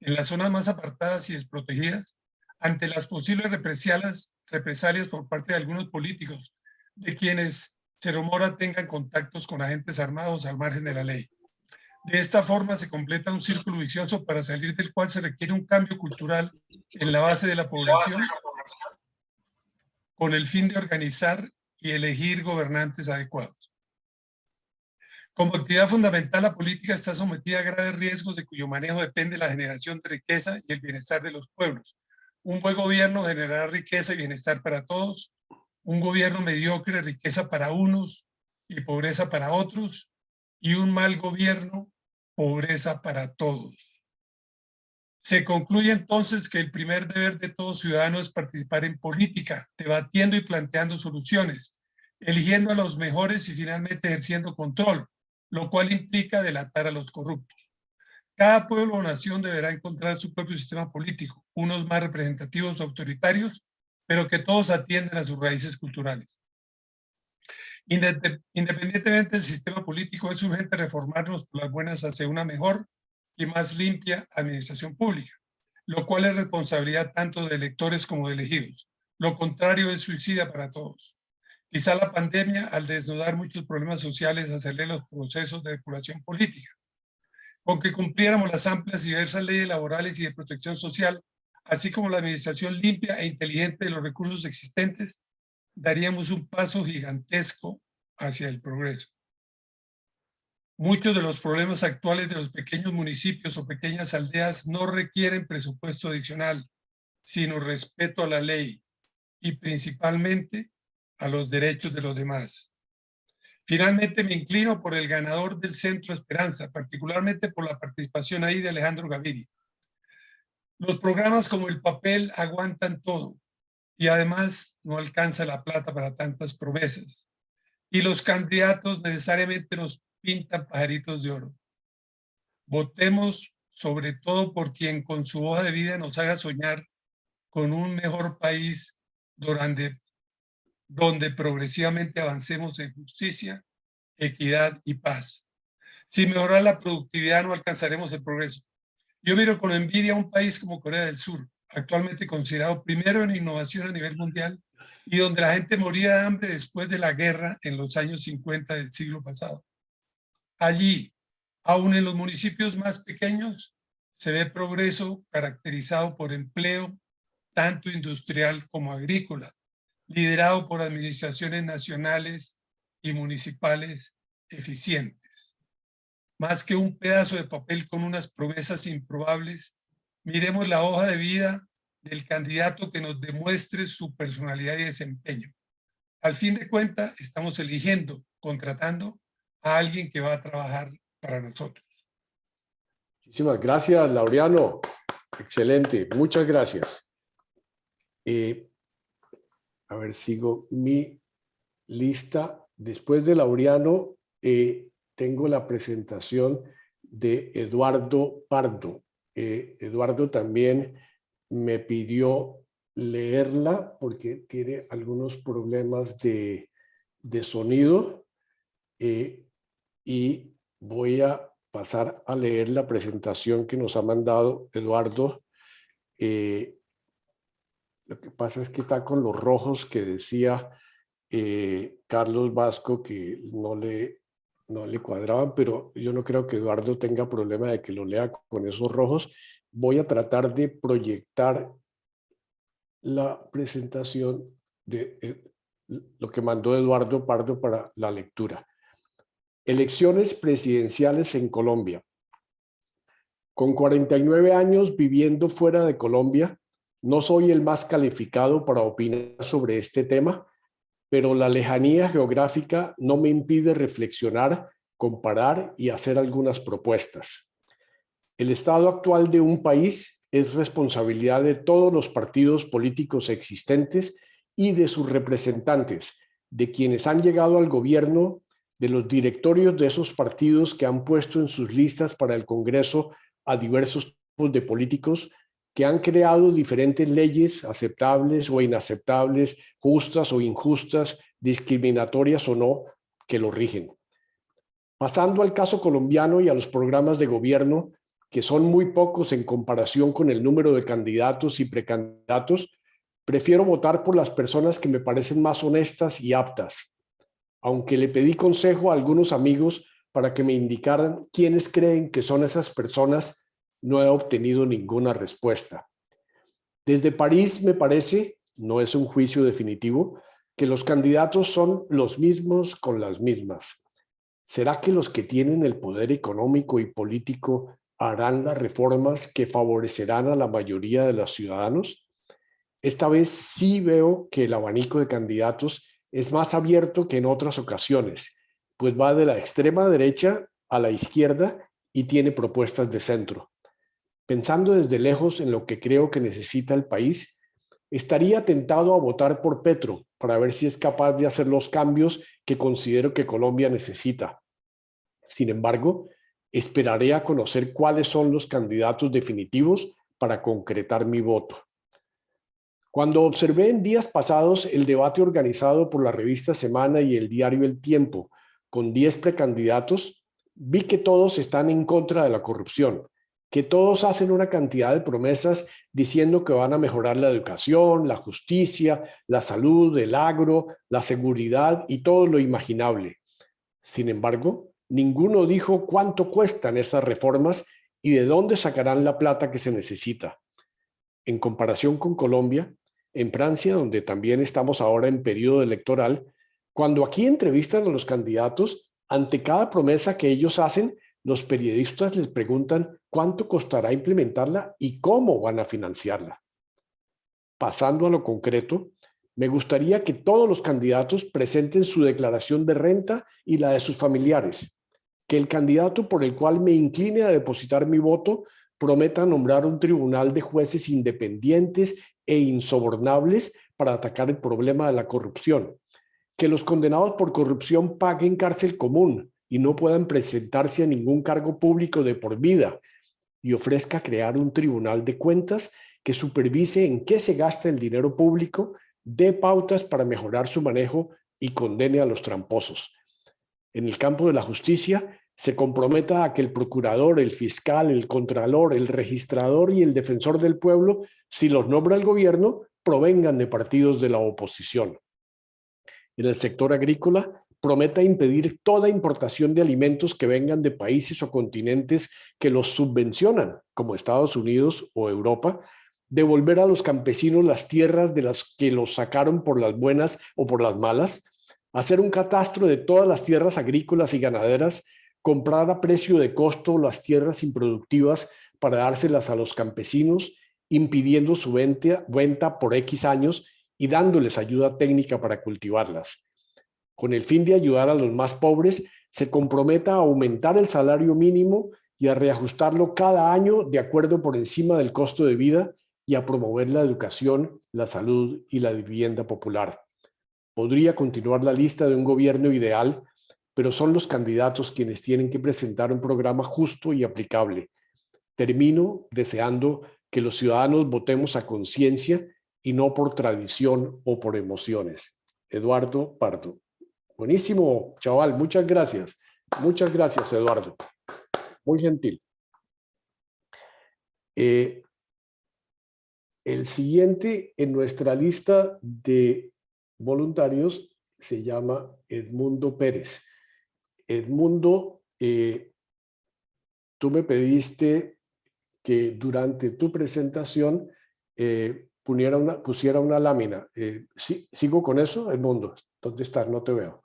en las zonas más apartadas y desprotegidas ante las posibles represalias por parte de algunos políticos, de quienes se rumora tengan contactos con agentes armados al margen de la ley. De esta forma se completa un círculo vicioso para salir del cual se requiere un cambio cultural en la base de la población con el fin de organizar y elegir gobernantes adecuados. Como actividad fundamental, la política está sometida a graves riesgos de cuyo manejo depende la generación de riqueza y el bienestar de los pueblos. Un buen gobierno generará riqueza y bienestar para todos. Un gobierno mediocre, riqueza para unos y pobreza para otros. Y un mal gobierno, pobreza para todos. Se concluye entonces que el primer deber de todo ciudadano es participar en política, debatiendo y planteando soluciones, eligiendo a los mejores y finalmente ejerciendo control, lo cual implica delatar a los corruptos. Cada pueblo o nación deberá encontrar su propio sistema político, unos más representativos o autoritarios, pero que todos atienden a sus raíces culturales. Independientemente del sistema político, es urgente reformarnos por las buenas hacia una mejor y más limpia administración pública, lo cual es responsabilidad tanto de electores como de elegidos. Lo contrario es suicida para todos. Quizá la pandemia, al desnudar muchos problemas sociales, aceleró los procesos de depuración política. Con que cumpliéramos las amplias y diversas leyes laborales y de protección social, así como la administración limpia e inteligente de los recursos existentes, daríamos un paso gigantesco hacia el progreso. Muchos de los problemas actuales de los pequeños municipios o pequeñas aldeas no requieren presupuesto adicional, sino respeto a la ley y principalmente a los derechos de los demás. Finalmente me inclino por el ganador del Centro Esperanza, particularmente por la participación ahí de Alejandro Gaviria. Los programas como el papel aguantan todo y además no alcanza la plata para tantas promesas. Y los candidatos necesariamente nos pintan pajaritos de oro. Votemos sobre todo por quien con su hoja de vida nos haga soñar con un mejor país donde progresivamente avancemos en justicia, equidad y paz. Sin mejorar la productividad no alcanzaremos el progreso. Yo miro con envidia a un país como Corea del Sur, actualmente considerado primero en innovación a nivel mundial y donde la gente moría de hambre después de la guerra en los años 50 del siglo pasado. Allí, aún en los municipios más pequeños, se ve progreso caracterizado por empleo, tanto industrial como agrícola, liderado por administraciones nacionales y municipales eficientes. Más que un pedazo de papel con unas promesas improbables, miremos la hoja de vida del candidato que nos demuestre su personalidad y desempeño. Al fin de cuentas, estamos eligiendo, contratando a alguien que va a trabajar para nosotros. Muchísimas gracias, Laureano. Excelente, muchas gracias. A ver, sigo mi lista. Después de Laureano, tengo la presentación de Eduardo Pardo. Eduardo también me pidió leerla porque tiene algunos problemas de sonido y voy a pasar a leer la presentación que nos ha mandado Eduardo. Lo que pasa es que está con los rojos que decía Carlos Vasco que no le cuadraban, pero yo no creo que Eduardo tenga problema de que lo lea con esos rojos. Voy a tratar de proyectar la presentación de lo que mandó Eduardo Pardo para la lectura. Elecciones presidenciales en Colombia. Con 49 años viviendo fuera de Colombia, no soy el más calificado para opinar sobre este tema, pero la lejanía geográfica no me impide reflexionar, comparar y hacer algunas propuestas. El estado actual de un país es responsabilidad de todos los partidos políticos existentes y de sus representantes, de quienes han llegado al gobierno, de los directorios de esos partidos que han puesto en sus listas para el Congreso a diversos tipos de políticos que han creado diferentes leyes aceptables o inaceptables, justas o injustas, discriminatorias o no, que lo rigen. Pasando al caso colombiano y a los programas de gobierno, que son muy pocos en comparación con el número de candidatos y precandidatos, prefiero votar por las personas que me parecen más honestas y aptas. Aunque le pedí consejo a algunos amigos para que me indicaran quiénes creen que son esas personas, no he obtenido ninguna respuesta. Desde París me parece, no es un juicio definitivo, que los candidatos son los mismos con las mismas. ¿Será que los que tienen el poder económico y político harán las reformas que favorecerán a la mayoría de los ciudadanos? Esta vez sí veo que el abanico de candidatos es más abierto que en otras ocasiones, pues va de la extrema derecha a la izquierda y tiene propuestas de centro. Pensando desde lejos en lo que creo que necesita el país, estaría tentado a votar por Petro para ver si es capaz de hacer los cambios que considero que Colombia necesita. Sin embargo, esperaré a conocer cuáles son los candidatos definitivos para concretar mi voto. Cuando observé en días pasados el debate organizado por la revista Semana y el diario El Tiempo con 10 precandidatos, vi que todos están en contra de la corrupción, que todos hacen una cantidad de promesas diciendo que van a mejorar la educación, la justicia, la salud, el agro, la seguridad y todo lo imaginable. Sin embargo, ninguno dijo cuánto cuestan esas reformas y de dónde sacarán la plata que se necesita. En comparación con Colombia, en Francia, donde también estamos ahora en periodo electoral, cuando aquí entrevistan a los candidatos, ante cada promesa que ellos hacen, los periodistas les preguntan cuánto costará implementarla y cómo van a financiarla. Pasando a lo concreto, me gustaría que todos los candidatos presenten su declaración de renta y la de sus familiares, que el candidato por el cual me incline a depositar mi voto prometa nombrar un tribunal de jueces independientes e insobornables para atacar el problema de la corrupción, que los condenados por corrupción paguen cárcel común y no puedan presentarse a ningún cargo público de por vida, y ofrezca crear un tribunal de cuentas que supervise en qué se gasta el dinero público, dé pautas para mejorar su manejo y condene a los tramposos. En el campo de la justicia, se comprometa a que el procurador, el fiscal, el contralor, el registrador y el defensor del pueblo, si los nombra el gobierno, provengan de partidos de la oposición. En el sector agrícola, prometa impedir toda importación de alimentos que vengan de países o continentes que los subvencionan, como Estados Unidos o Europa, devolver a los campesinos las tierras de las que los sacaron por las buenas o por las malas, hacer un catastro de todas las tierras agrícolas y ganaderas, comprar a precio de costo las tierras improductivas para dárselas a los campesinos, impidiendo su venta por X años y dándoles ayuda técnica para cultivarlas. Con el fin de ayudar a los más pobres, se comprometa a aumentar el salario mínimo y a reajustarlo cada año de acuerdo por encima del costo de vida y a promover la educación, la salud y la vivienda popular. Podría continuar la lista de un gobierno ideal, pero son los candidatos quienes tienen que presentar un programa justo y aplicable. Termino deseando que los ciudadanos votemos a conciencia y no por tradición o por emociones. Eduardo Pardo. Buenísimo, chaval, muchas gracias. Muchas gracias, Eduardo. Muy gentil. El siguiente en nuestra lista de voluntarios se llama Edmundo Pérez. Edmundo, tú me pediste que durante tu presentación pusiera una lámina. ¿Sigo con eso, Edmundo? ¿Dónde estás? No te veo.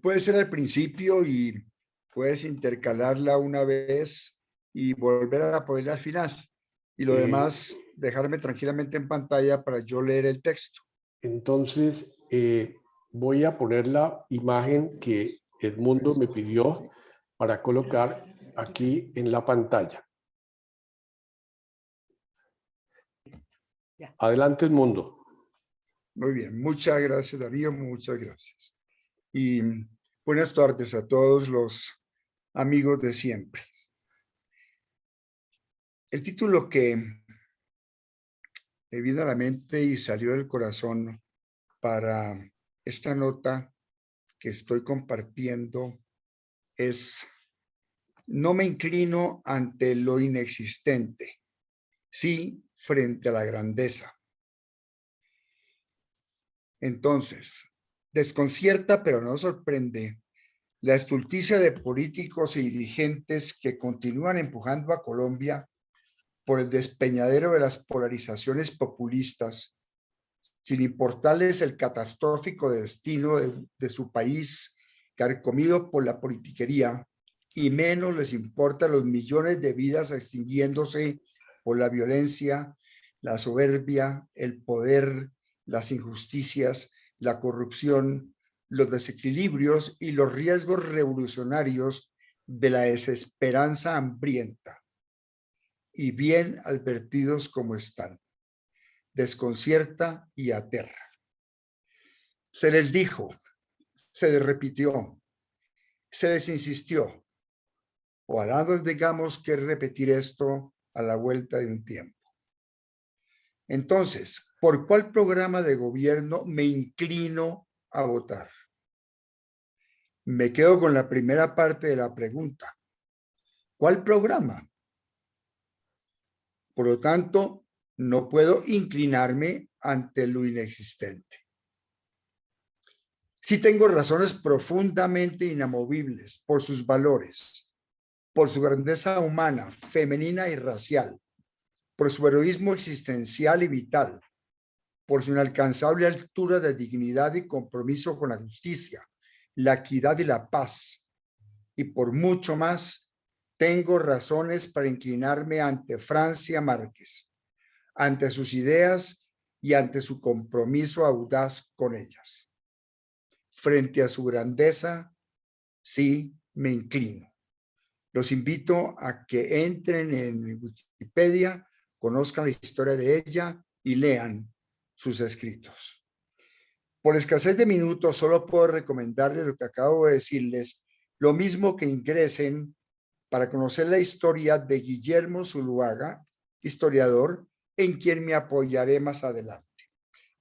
Puede ser al principio y puedes intercalarla una vez y volver a ponerla al final. Y lo demás, dejarme tranquilamente en pantalla para yo leer el texto. Entonces, voy a poner la imagen que Edmundo me pidió para colocar aquí en la pantalla. Adelante, Edmundo. Muy bien, muchas gracias, Darío, muchas gracias. Y buenas tardes a todos los amigos de siempre. El título que me vino a la mente y salió del corazón para esta nota que estoy compartiendo es: no me inclino ante lo inexistente, sí frente a la grandeza. Entonces, desconcierta pero no sorprende la estulticia de políticos y dirigentes que continúan empujando a Colombia por el despeñadero de las polarizaciones populistas, sin importarles el catastrófico destino de su país carcomido por la politiquería, y menos les importa los millones de vidas extinguiéndose por la violencia, la soberbia, el poder, las injusticias, la corrupción, los desequilibrios y los riesgos revolucionarios de la desesperanza hambrienta. Y bien advertidos como están, desconcierta y aterra. Se les dijo, se les repitió, se les insistió. Ojalá nos tengamos que repetir esto a la vuelta de un tiempo. Entonces, ¿por cuál programa de gobierno me inclino a votar? Me quedo con la primera parte de la pregunta. ¿Cuál programa? Por lo tanto, no puedo inclinarme ante lo inexistente. Sí tengo razones profundamente inamovibles por sus valores, por su grandeza humana, femenina y racial, por su heroísmo existencial y vital, por su inalcanzable altura de dignidad y compromiso con la justicia, la equidad y la paz, y por mucho más. Tengo razones para inclinarme ante Francia Márquez, ante sus ideas y ante su compromiso audaz con ellas. Frente a su grandeza, sí me inclino. Los invito a que entren en Wikipedia, conozcan la historia de ella y lean sus escritos. Por escasez de minutos, solo puedo recomendarles lo que acabo de decirles, lo mismo que ingresen para conocer la historia de Guillermo Zuluaga, historiador, en quien me apoyaré más adelante.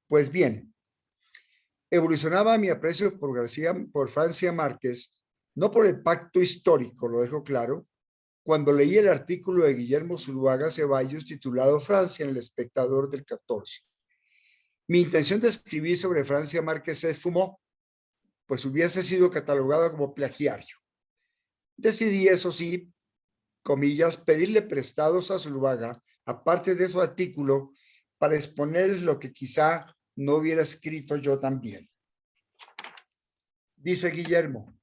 Pues bien, evolucionaba mi aprecio por Francia Márquez, no por el pacto histórico, lo dejo claro, cuando leí el artículo de Guillermo Zuluaga Ceballos titulado Francia en el Espectador del 14. Mi intención de escribir sobre Francia Márquez se esfumó, pues hubiese sido catalogado como plagiario. Decidí, eso sí, comillas, pedirle prestados a Zuluaga, aparte de su artículo, para exponerles lo que quizá no hubiera escrito yo también. Dice Guillermo: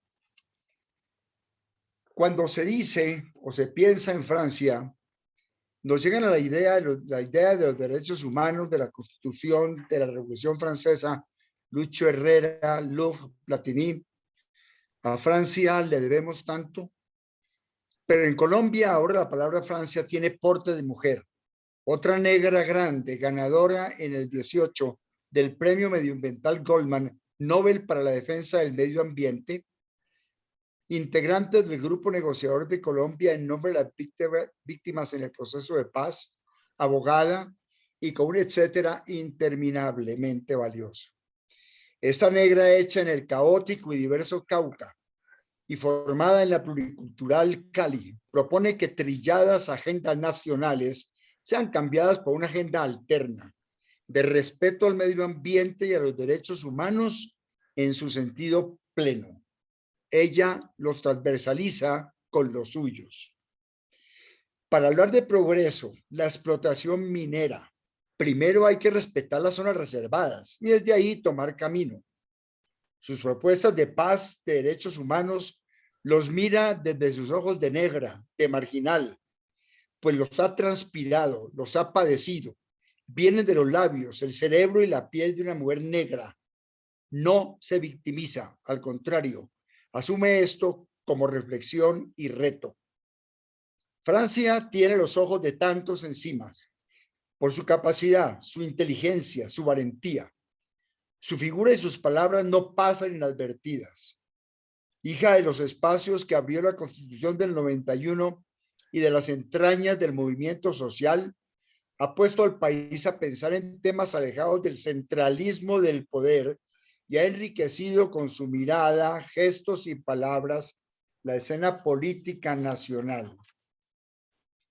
cuando se dice o se piensa en Francia, nos llegan a la idea de los derechos humanos, de la Constitución, de la Revolución Francesa, Lucho Herrera, Louvre, Platini. A Francia le debemos tanto. Pero en Colombia ahora la palabra Francia tiene porte de mujer. Otra negra grande, ganadora en el 18 del Premio Medioambiental Goldman, Nobel para la Defensa del Medio Ambiente, integrante del Grupo Negociador de Colombia en nombre de las víctimas en el proceso de paz, abogada y con un etcétera interminablemente valioso. Esta negra hecha en el caótico y diverso Cauca y formada en la pluricultural Cali, propone que trilladas agendas nacionales sean cambiadas por una agenda alterna de respeto al medio ambiente y a los derechos humanos en su sentido pleno. Ella los transversaliza con los suyos. Para hablar de progreso, la explotación minera, primero hay que respetar las zonas reservadas y desde ahí tomar camino. Sus propuestas de paz, de derechos humanos, los mira desde sus ojos de negra, de marginal, pues los ha transpirado, los ha padecido, vienen de los labios, el cerebro y la piel de una mujer negra. No se victimiza, al contrario, asume esto como reflexión y reto. Francia tiene los ojos de tantos encima, por su capacidad, su inteligencia, su valentía. Su figura y sus palabras no pasan inadvertidas. Hija de los espacios que abrió la Constitución del 91 y de las entrañas del movimiento social, ha puesto al país a pensar en temas alejados del centralismo del poder y ha enriquecido con su mirada, gestos y palabras la escena política nacional.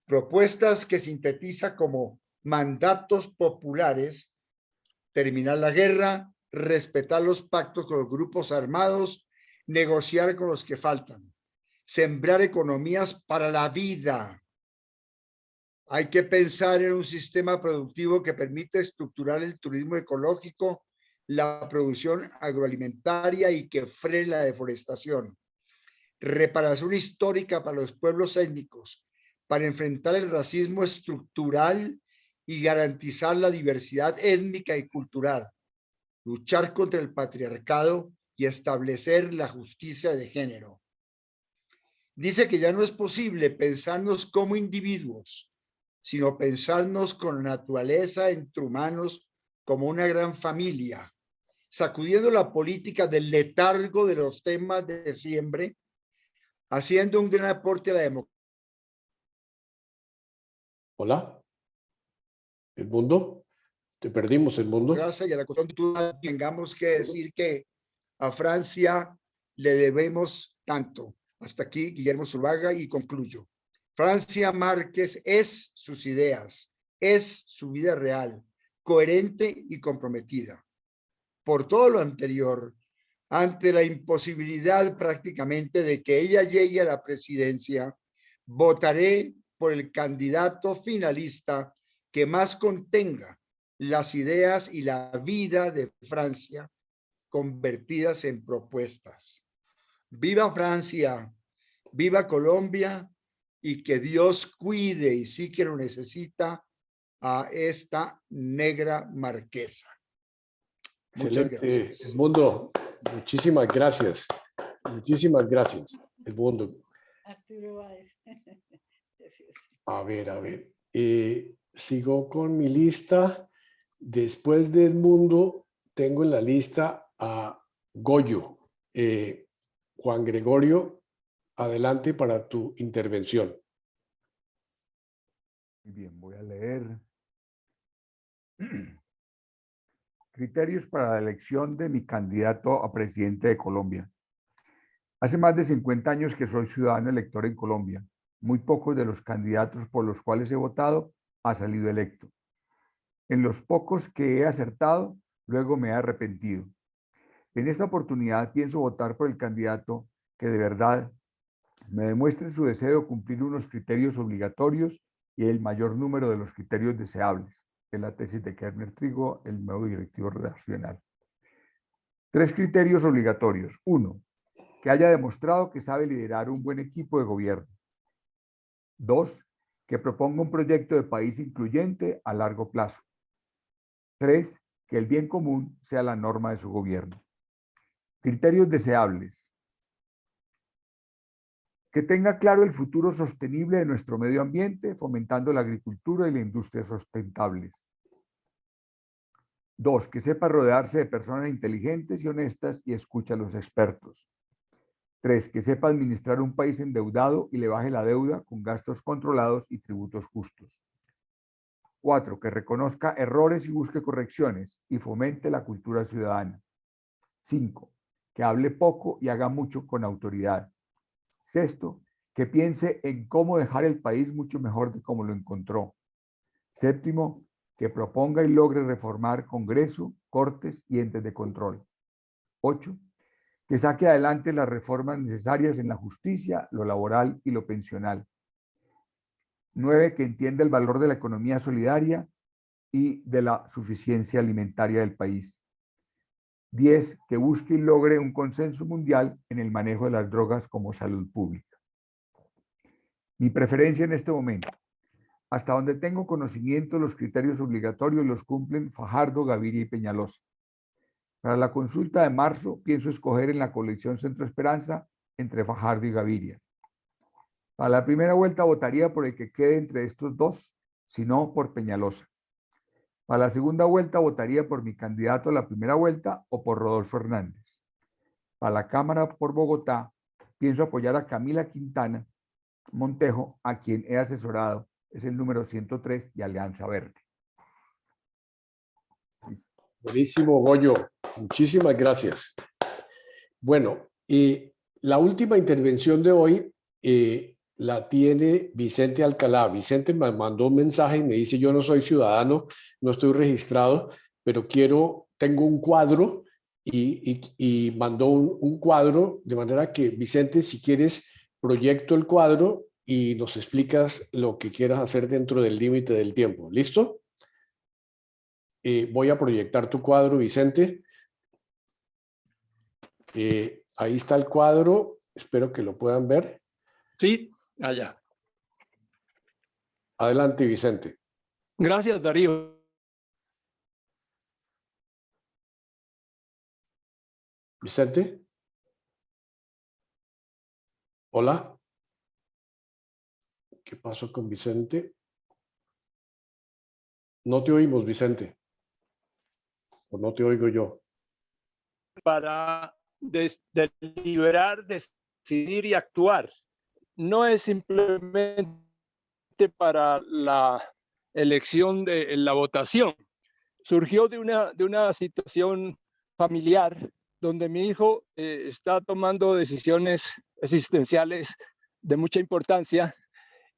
Propuestas que sintetiza como mandatos populares: terminar la guerra, respetar los pactos con los grupos armados, negociar con los que faltan, sembrar economías para la vida. Hay que pensar en un sistema productivo que permita estructurar el turismo ecológico, la producción agroalimentaria y que frene la deforestación. Reparación histórica para los pueblos étnicos, para enfrentar el racismo estructural y garantizar la diversidad étnica y cultural. Luchar contra el patriarcado y establecer la justicia de género. Dice que ya no es posible pensarnos como individuos, sino pensarnos con la naturaleza entre humanos como una gran familia, sacudiendo la política del letargo de los temas de siempre, haciendo un gran aporte a la democracia. Hola. ¿El mundo? ¿Te perdimos el mundo? Y a la constitución, tengamos que decir que a Francia le debemos tanto. Hasta aquí, Guillermo Zuluaga, y concluyo. Francia Márquez es sus ideas, es su vida real, coherente y comprometida. Por todo lo anterior, ante la imposibilidad prácticamente de que ella llegue a la presidencia, votaré por el candidato finalista que más contenga las ideas y la vida de Francia convertidas en propuestas. ¡Viva Francia! ¡Viva Colombia! Y que Dios cuide, y sí que lo necesita, a esta negra marquesa. Muchas gracias. Edmundo, muchísimas gracias. Muchísimas gracias, Edmundo. A ver. Sigo con mi lista. Después de Edmundo, tengo en la lista a Goyo. Juan Gregorio, adelante para tu intervención. Bien, voy a leer. Criterios para la elección de mi candidato a presidente de Colombia. Hace más de 50 años que soy ciudadano elector en Colombia. Muy pocos de los candidatos por los cuales he votado ha salido electo. En los pocos que he acertado, luego me he arrepentido. En esta oportunidad pienso votar por el candidato que de verdad me demuestre su deseo de cumplir unos criterios obligatorios y el mayor número de los criterios deseables. Es la tesis de Kerner Trigo, el nuevo directivo nacional. 3 criterios obligatorios. 1, que haya demostrado que sabe liderar un buen equipo de gobierno. 2, que proponga un proyecto de país incluyente a largo plazo. 3, que el bien común sea la norma de su gobierno. Criterios deseables. Que tenga claro el futuro sostenible de nuestro medio ambiente, fomentando la agricultura y la industria sustentables. 2, que sepa rodearse de personas inteligentes y honestas y escuche a los expertos. 3, que sepa administrar un país endeudado y le baje la deuda con gastos controlados y tributos justos. 4, que reconozca errores y busque correcciones y fomente la cultura ciudadana. 5, que hable poco y haga mucho con autoridad. 6, que piense en cómo dejar el país mucho mejor de cómo lo encontró. 7, que proponga y logre reformar Congreso, Cortes y entes de control. 8, que saque adelante las reformas necesarias en la justicia, lo laboral y lo pensional. 9, que entienda el valor de la economía solidaria y de la suficiencia alimentaria del país. 10, que busque y logre un consenso mundial en el manejo de las drogas como salud pública. Mi preferencia en este momento, Hasta donde tengo conocimiento, los criterios obligatorios los cumplen Fajardo, Gaviria y Peñalosa. Para la consulta de marzo, pienso escoger en la coalición Centro Esperanza entre Fajardo y Gaviria. Para la primera vuelta votaría por el que quede entre estos dos, si no por Peñalosa. Para la segunda vuelta votaría por mi candidato a la primera vuelta o por Rodolfo Hernández. Para la Cámara por Bogotá, pienso apoyar a Camila Quintana Montejo, a quien he asesorado. Es el número 103 de Alianza Verde. Buenísimo, Goyo. Muchísimas gracias. Bueno, la última intervención de hoy la tiene Vicente Alcalá. Vicente me mandó un mensaje y me dice: yo no soy ciudadano, no estoy registrado, pero tengo un cuadro y mandó un cuadro, de manera que, Vicente, si quieres, proyecto el cuadro y nos explicas lo que quieras hacer dentro del límite del tiempo. ¿Listo? Voy a proyectar tu cuadro, Vicente. Ahí está el cuadro. Espero que lo puedan ver. Sí, allá. Adelante, Vicente. Gracias, Darío. Vicente. Hola. ¿Qué pasó con Vicente? No te oímos, Vicente. O no te oigo yo. Para deliberar, decidir y actuar. No es simplemente para la elección de la votación. Surgió de una situación familiar donde mi hijo está tomando decisiones existenciales de mucha importancia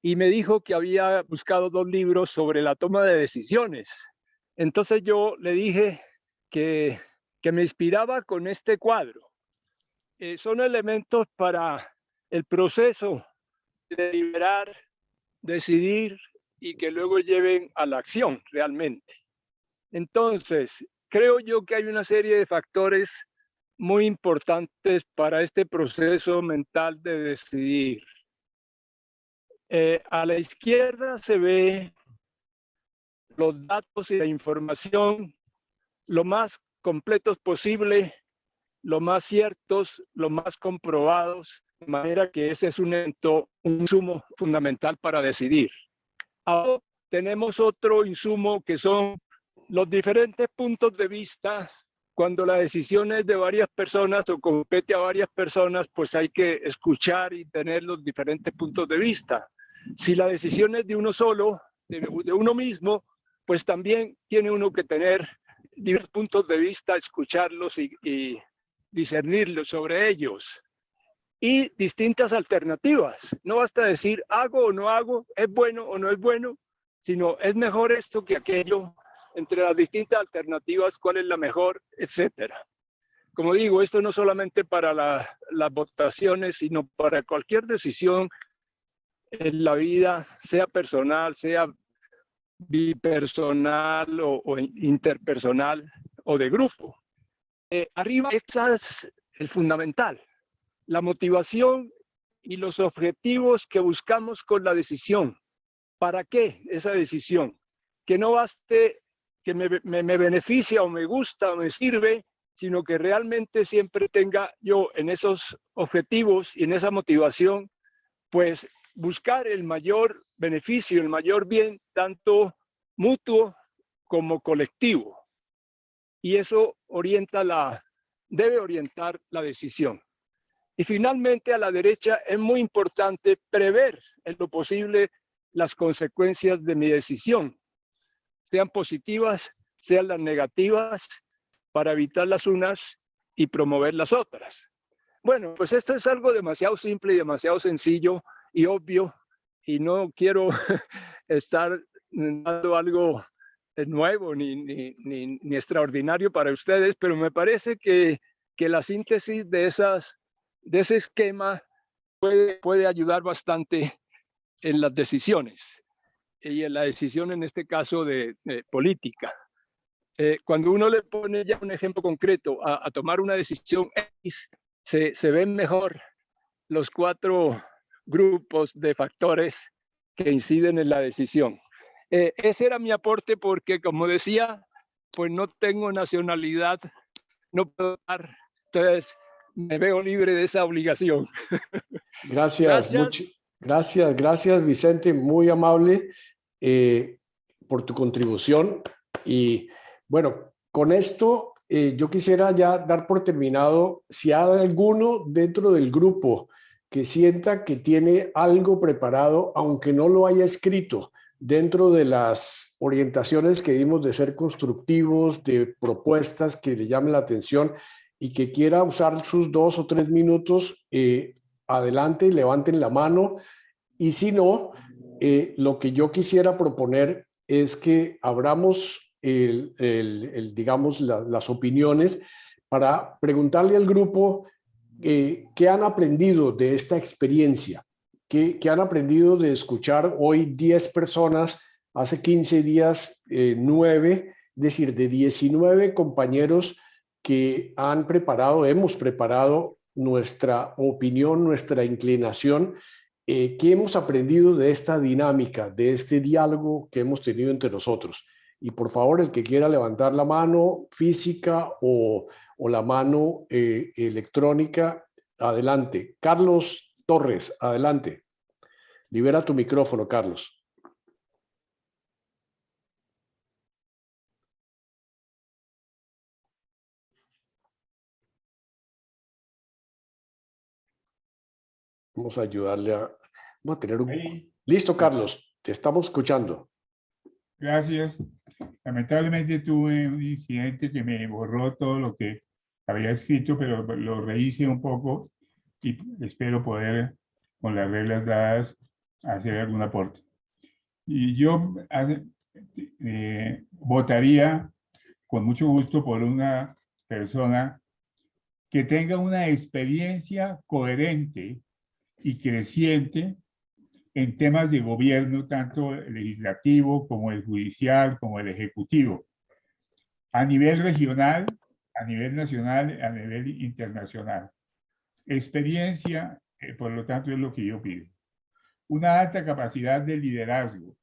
y me dijo que había buscado 2 libros sobre la toma de decisiones. Entonces yo le dije que me inspiraba con este cuadro. Son elementos para el proceso de deliberar, decidir y que luego lleven a la acción realmente. Entonces, creo yo que hay una serie de factores muy importantes para este proceso mental de decidir. A la izquierda se ve los datos y la información lo más completos posible, lo más ciertos, lo más comprobados, de manera que ese es un insumo fundamental para decidir. Ahora tenemos otro insumo que son los diferentes puntos de vista. Cuando la decisión es de varias personas o compete a varias personas, pues hay que escuchar y tener los diferentes puntos de vista. Si la decisión es de uno solo, de uno mismo, pues también tiene uno que tener diversos puntos de vista, escucharlos y discernirlos sobre ellos. Y distintas alternativas. No basta decir hago o no hago, es bueno o no es bueno, sino es mejor esto que aquello. Entre las distintas alternativas, cuál es la mejor, etcétera. Como digo, esto no solamente para las votaciones, sino para cualquier decisión en la vida, sea personal, sea bipersonal o interpersonal o de grupo. Arriba, ese es el fundamental, la motivación y los objetivos que buscamos con la decisión. ¿Para qué esa decisión? Que no baste que me beneficia o me gusta o me sirve, sino que realmente siempre tenga yo en esos objetivos y en esa motivación, pues buscar el mayor beneficio, el mayor bien, tanto mutuo como colectivo. Y eso debe orientar la decisión. Y finalmente, a la derecha es muy importante prever en lo posible las consecuencias de mi decisión, sean positivas, sean las negativas, para evitar las unas y promover las otras. Bueno, pues esto es algo demasiado simple y demasiado sencillo y obvio, y no quiero estar dando algo nuevo ni extraordinario para ustedes, pero me parece que la síntesis de ese esquema puede ayudar bastante en las decisiones y en la decisión, en este caso, de política. Cuando uno le pone ya un ejemplo concreto a tomar una decisión X, se ven mejor los 4 grupos de factores que inciden en la decisión. Ese era mi aporte porque, como decía, pues no tengo nacionalidad, no puedo dar, entonces me veo libre de esa obligación. Gracias, gracias Vicente, muy amable por tu contribución. Y bueno, con esto yo quisiera ya dar por terminado. Si hay alguno dentro del grupo que sienta que tiene algo preparado, aunque no lo haya escrito, dentro de las orientaciones que dimos de ser constructivos, de propuestas que le llamen la atención y que quiera usar sus 2 o 3 minutos, adelante, levanten la mano. Y si no, lo que yo quisiera proponer es que abramos digamos, las opiniones para preguntarle al grupo qué han aprendido de esta experiencia, qué han aprendido de escuchar hoy 10 personas, hace 15 días 9, es decir, de 19 compañeros que hemos preparado nuestra opinión, nuestra inclinación. ¿Qué hemos aprendido de esta dinámica, de este diálogo que hemos tenido entre nosotros? Y por favor, el que quiera levantar la mano física o la mano electrónica, adelante. Carlos Torres, adelante. Libera tu micrófono, Carlos. Vamos a ayudarle Vamos a tener un... Ahí. Listo, Carlos, te estamos escuchando. Gracias. Lamentablemente tuve un incidente que me borró todo lo que había escrito, pero lo rehice un poco y espero poder, con las reglas dadas, hacer algún aporte. Y yo votaría con mucho gusto por una persona que tenga una experiencia coherente y creciente en temas de gobierno, tanto el legislativo como el judicial, como el ejecutivo, a nivel regional, a nivel nacional, a nivel internacional. Experiencia, por lo tanto, es lo que yo pido. Una alta capacidad de liderazgo,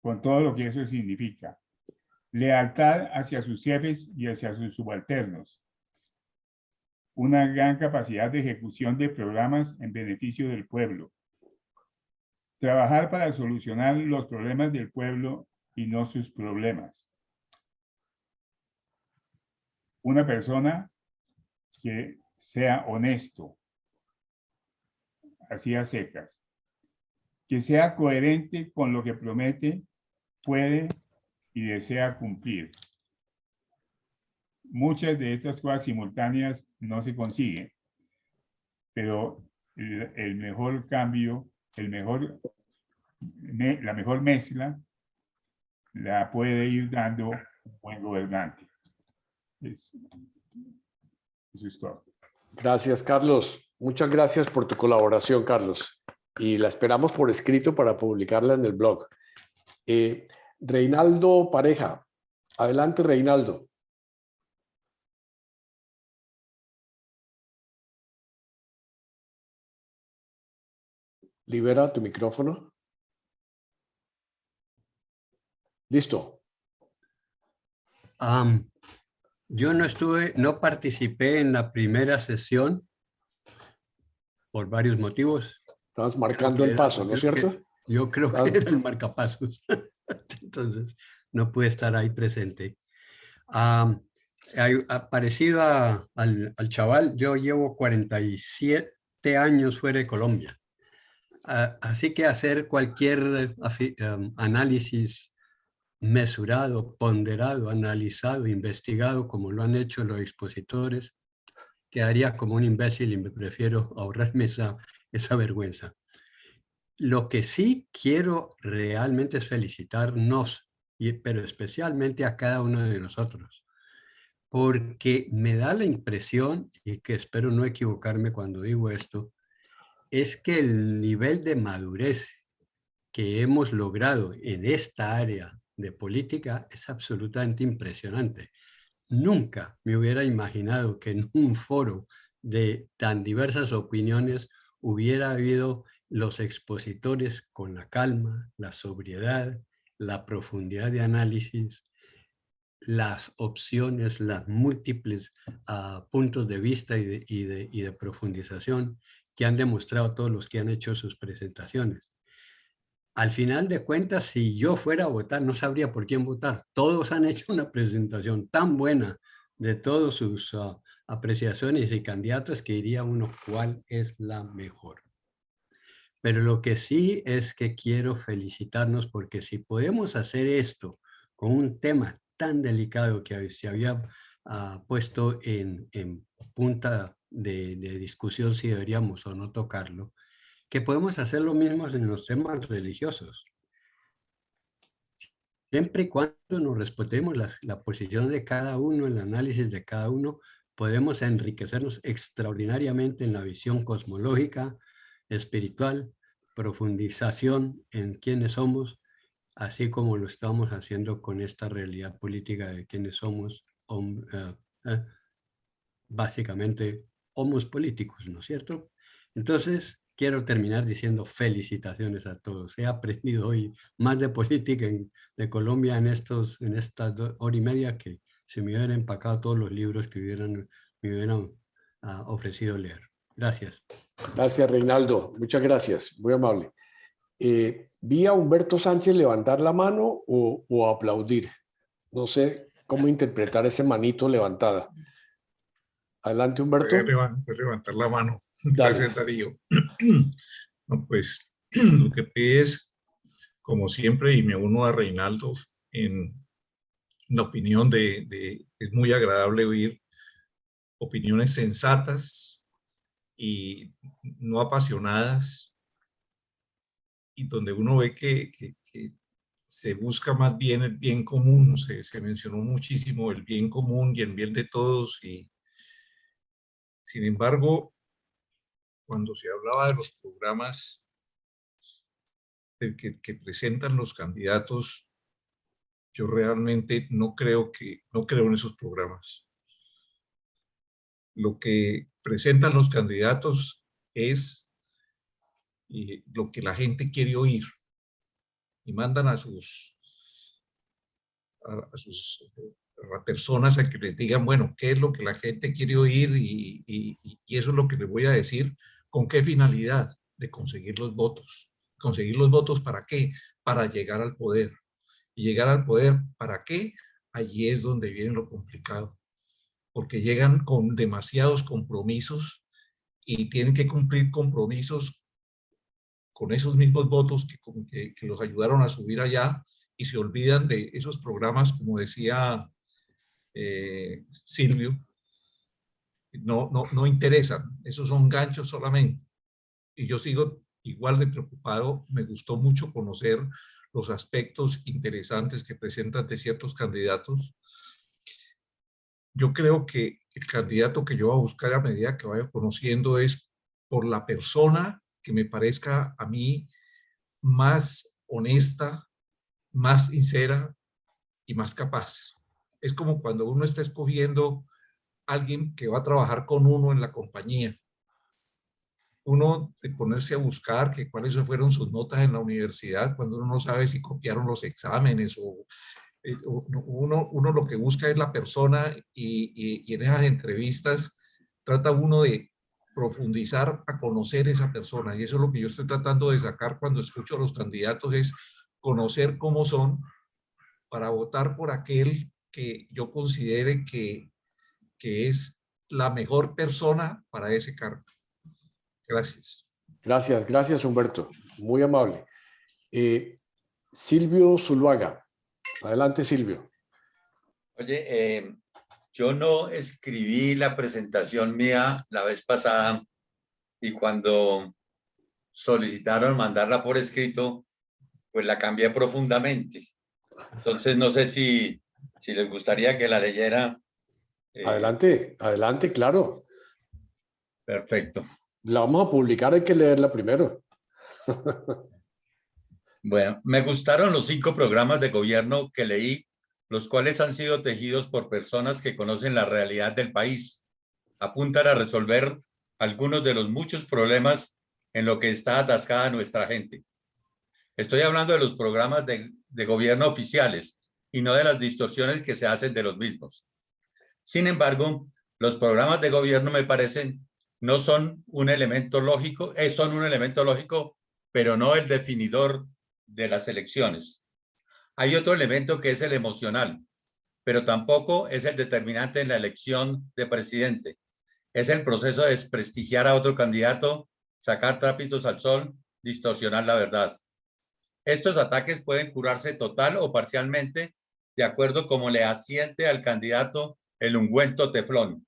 con todo lo que eso significa. Lealtad hacia sus jefes y hacia sus subalternos. Una gran capacidad de ejecución de programas en beneficio del pueblo. Trabajar para solucionar los problemas del pueblo y no sus problemas. Una persona que sea honesto, así a secas, que sea coherente con lo que promete, puede y desea cumplir. Muchas de estas cosas simultáneas no se consiguen, pero el mejor cambio, la mejor mezcla la puede ir dando un buen gobernante. Eso es todo. Gracias, Carlos. Muchas gracias por tu colaboración, Carlos. Y la esperamos por escrito para publicarla en el blog. Reinaldo Pareja. Adelante, Reinaldo. Libera tu micrófono. Listo. Yo no participé en la primera sesión por varios motivos. Estabas marcando el paso, ¿no es cierto? Yo creo que era el marcapasos. Entonces, no pude estar ahí presente. Parecido al chaval, yo llevo 47 años fuera de Colombia. Así que hacer cualquier análisis mesurado, ponderado, analizado, investigado, como lo han hecho los expositores, quedaría como un imbécil y me prefiero ahorrarme esa vergüenza. Lo que sí quiero realmente es felicitarnos, pero especialmente a cada uno de nosotros, porque me da la impresión, y que espero no equivocarme cuando digo esto, es que el nivel de madurez que hemos logrado en esta área de política es absolutamente impresionante. Nunca me hubiera imaginado que en un foro de tan diversas opiniones hubiera habido los expositores con la calma, la sobriedad, la profundidad de análisis, las opciones, las múltiples puntos de vista y de profundización que han demostrado todos los que han hecho sus presentaciones. Al final de cuentas, si yo fuera a votar, no sabría por quién votar. Todos han hecho una presentación tan buena de todas sus apreciaciones y candidatos que diría uno cuál es la mejor. Pero lo que sí es que quiero felicitarnos porque si podemos hacer esto con un tema tan delicado que se había puesto en punta de discusión si deberíamos o no tocarlo, que podemos hacer lo mismo en los temas religiosos. Siempre y cuando nos respetemos la posición de cada uno, el análisis de cada uno, podemos enriquecernos extraordinariamente en la visión cosmológica, espiritual, profundización en quiénes somos, así como lo estamos haciendo con esta realidad política de quiénes somos, básicamente homos políticos, ¿no es cierto? Entonces, quiero terminar diciendo felicitaciones a todos. He aprendido hoy más de política de Colombia en estas 2 horas y media que si me hubieran empacado todos los libros que me hubieran ofrecido leer. Gracias. Gracias, Reinaldo. Muchas gracias. Muy amable. Vi a Humberto Sánchez levantar la mano o aplaudir. No sé cómo interpretar ese manito levantada. Adelante, Humberto. Puede levantar la mano. Gracias, Darío. No, pues lo que pide es, como siempre, y me uno a Reinaldo en la opinión es muy agradable oír opiniones sensatas y no apasionadas, y donde uno ve que se busca más bien el bien común. Se mencionó muchísimo el bien común y el bien de todos, y sin embargo, cuando se hablaba de los programas que presentan los candidatos, yo realmente no creo en esos programas. Lo que presentan los candidatos es lo que la gente quiere oír, y mandan a las personas a que les digan, bueno, qué es lo que la gente quiere oír, y eso es lo que les voy a decir. ¿Con qué finalidad? De conseguir los votos. ¿Conseguir los votos para qué? Para llegar al poder. ¿Y llegar al poder para qué? Allí es donde viene lo complicado, porque llegan con demasiados compromisos y tienen que cumplir compromisos con esos mismos votos que los ayudaron a subir allá, y se olvidan de esos programas, como decía Silvio. No interesan, esos son ganchos solamente. Y yo sigo igual de preocupado. Me gustó mucho conocer los aspectos interesantes que presentan de ciertos candidatos. Yo creo que el candidato que yo voy a buscar a medida que vaya conociendo es por la persona que me parezca a mí más honesta, más sincera y más capaz. Es como cuando uno está escogiendo a alguien que va a trabajar con uno en la compañía. Uno de ponerse a buscar que cuáles fueron sus notas en la universidad, cuando uno no sabe si copiaron los exámenes, uno lo que busca es la persona, y en esas entrevistas trata uno de profundizar a conocer esa persona, y eso es lo que yo estoy tratando de sacar cuando escucho a los candidatos, es conocer cómo son para votar por aquel que yo considere que es la mejor persona para ese cargo. Gracias. Gracias, Humberto. Muy amable. Silvio Zuluaga. Adelante, Silvio. Oye, yo no escribí la presentación mía la vez pasada, y cuando solicitaron mandarla por escrito, pues la cambié profundamente. Entonces no sé si les gustaría que la leyera. Adelante, claro. Perfecto. La vamos a publicar, hay que leerla primero. Bueno, me gustaron los 5 programas de gobierno que leí, los cuales han sido tejidos por personas que conocen la realidad del país. Apuntan a resolver algunos de los muchos problemas en lo que está atascada nuestra gente. Estoy hablando de los programas de gobierno oficiales y no de las distorsiones que se hacen de los mismos. Sin embargo, los programas de gobierno me parecen no son un elemento lógico, son un elemento lógico, pero no el definidor de las elecciones. Hay otro elemento que es el emocional, pero tampoco es el determinante en la elección de presidente. Es el proceso de desprestigiar a otro candidato, sacar trapitos al sol, distorsionar la verdad. Estos ataques pueden curarse total o parcialmente, de acuerdo como le asiente al candidato el ungüento teflón.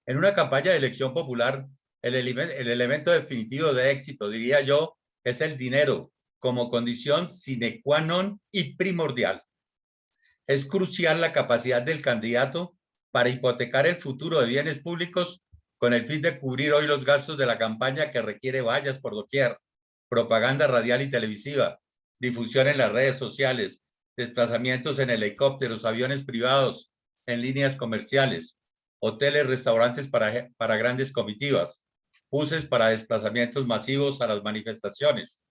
En una campaña de elección popular, el elemento definitivo de éxito, diría yo, es el dinero como condición sine qua non y primordial. Es crucial la capacidad del candidato para hipotecar el futuro de bienes públicos con el fin de cubrir hoy los gastos de la campaña que requiere vallas por doquier, propaganda radial y televisiva, difusión en las redes sociales, desplazamientos en helicópteros, aviones privados, en líneas comerciales, hoteles, restaurantes para grandes comitivas, buses para desplazamientos masivos a las manifestaciones,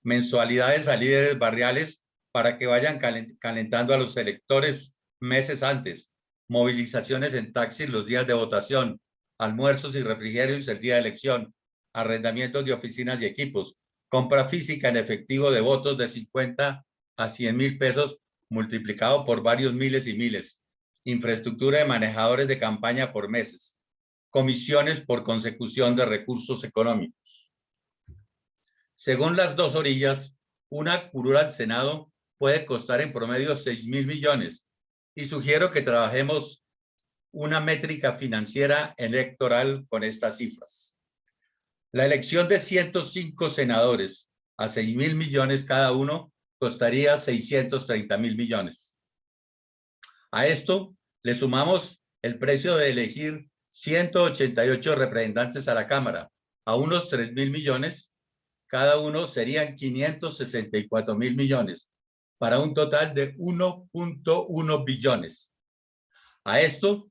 mensualidades a líderes barriales para que vayan calentando a los electores meses antes, movilizaciones en taxis los días de votación, almuerzos y refrigerios el día de elección, arrendamientos de oficinas y equipos, compra física en efectivo de votos de 50 a 100 mil pesos multiplicado por varios miles y miles, infraestructura de manejadores de campaña por meses, comisiones por consecución de recursos económicos. Según las dos orillas, una curul al Senado puede costar en promedio 6.000 millones y sugiero que trabajemos una métrica financiera electoral con estas cifras. La elección de 105 senadores a 6.000 millones cada uno costaría 630.000 millones. A esto le sumamos el precio de elegir 188 representantes a la Cámara a unos 3.000 millones, cada uno serían 564.000 millones, para un total de 1.1 billones. A esto,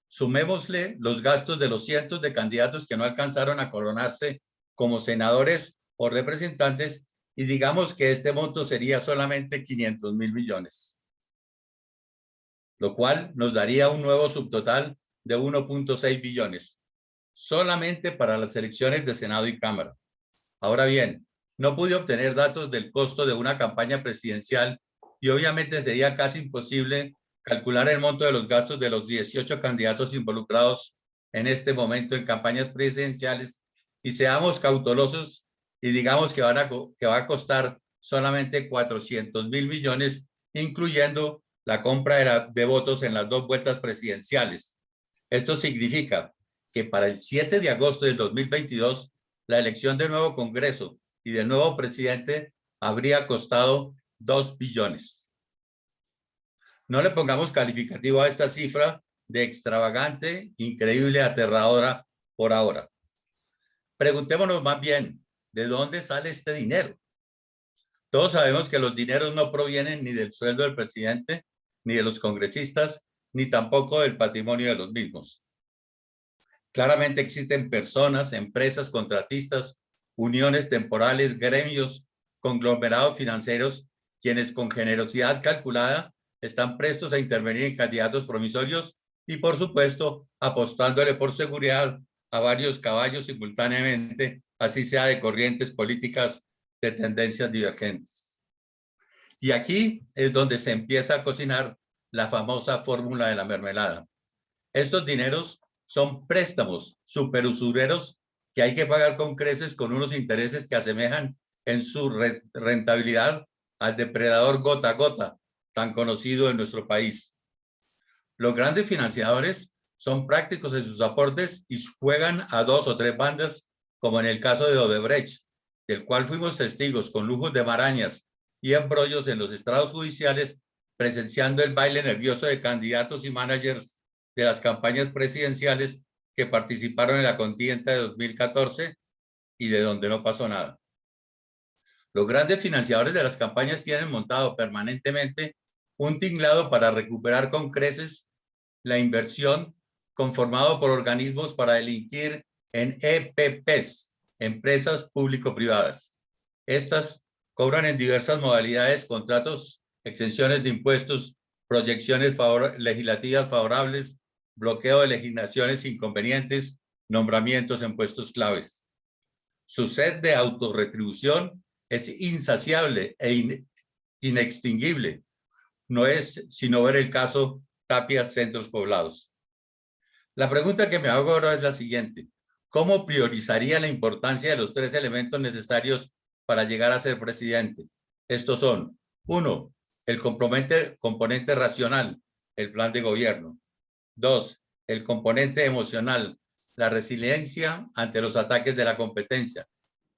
sumémosle los gastos de los cientos de candidatos que no alcanzaron a coronarse como senadores o representantes y digamos que este monto sería solamente 500.000 millones, lo cual nos daría un nuevo subtotal de 1.6 billones, solamente para las elecciones de Senado y Cámara. Ahora bien, no pude obtener datos del costo de una campaña presidencial y obviamente sería casi imposible calcular el monto de los gastos de los 18 candidatos involucrados en este momento en campañas presidenciales y seamos cautelosos y digamos que va a costar solamente 400.000 millones, incluyendo la compra de votos en las dos vueltas presidenciales. Esto significa que para el 7 de agosto del 2022, la elección del nuevo Congreso y del nuevo presidente habría costado 2 billones. No le pongamos calificativo a esta cifra de extravagante, increíble, aterradora por ahora. Preguntémonos más bien, ¿de dónde sale este dinero? Todos sabemos que los dineros no provienen ni del sueldo del presidente, ni de los congresistas, ni tampoco del patrimonio de los mismos. Claramente existen personas, empresas, contratistas, uniones temporales, gremios, conglomerados financieros, quienes con generosidad calculada están prestos a intervenir en candidatos promisorios y, por supuesto, apostándole por seguridad a varios caballos simultáneamente, así sea de corrientes políticas de tendencias divergentes. Y aquí es donde se empieza a cocinar la famosa fórmula de la mermelada. Estos dineros son préstamos superusureros que hay que pagar con creces con unos intereses que asemejan en su rentabilidad al depredador gota a gota, tan conocido en nuestro país. Los grandes financiadores son prácticos en sus aportes y juegan a 2 o 3 bandas, como en el caso de Odebrecht, del cual fuimos testigos con lujos de marañas y embrollos en los estrados judiciales, presenciando el baile nervioso de candidatos y managers de las campañas presidenciales que participaron en la contienda de 2014 y de donde no pasó nada. Los grandes financiadores de las campañas tienen montado permanentemente un tinglado para recuperar con creces la inversión conformado por organismos para delinquir en EPPs, empresas público-privadas. Estas cobran en diversas modalidades contratos, exenciones de impuestos, proyecciones legislativas favorables, bloqueo de legislaciones inconvenientes, nombramientos en puestos claves. Su sed de autorretribución es insaciable e inextinguible. No es sino ver el caso Tapias Centros Poblados. La pregunta que me hago ahora es la siguiente. ¿Cómo priorizaría la importancia de los 3 elementos necesarios para llegar a ser presidente? Estos son: 1, el componente racional, el plan de gobierno. 2, el componente emocional, la resiliencia ante los ataques de la competencia.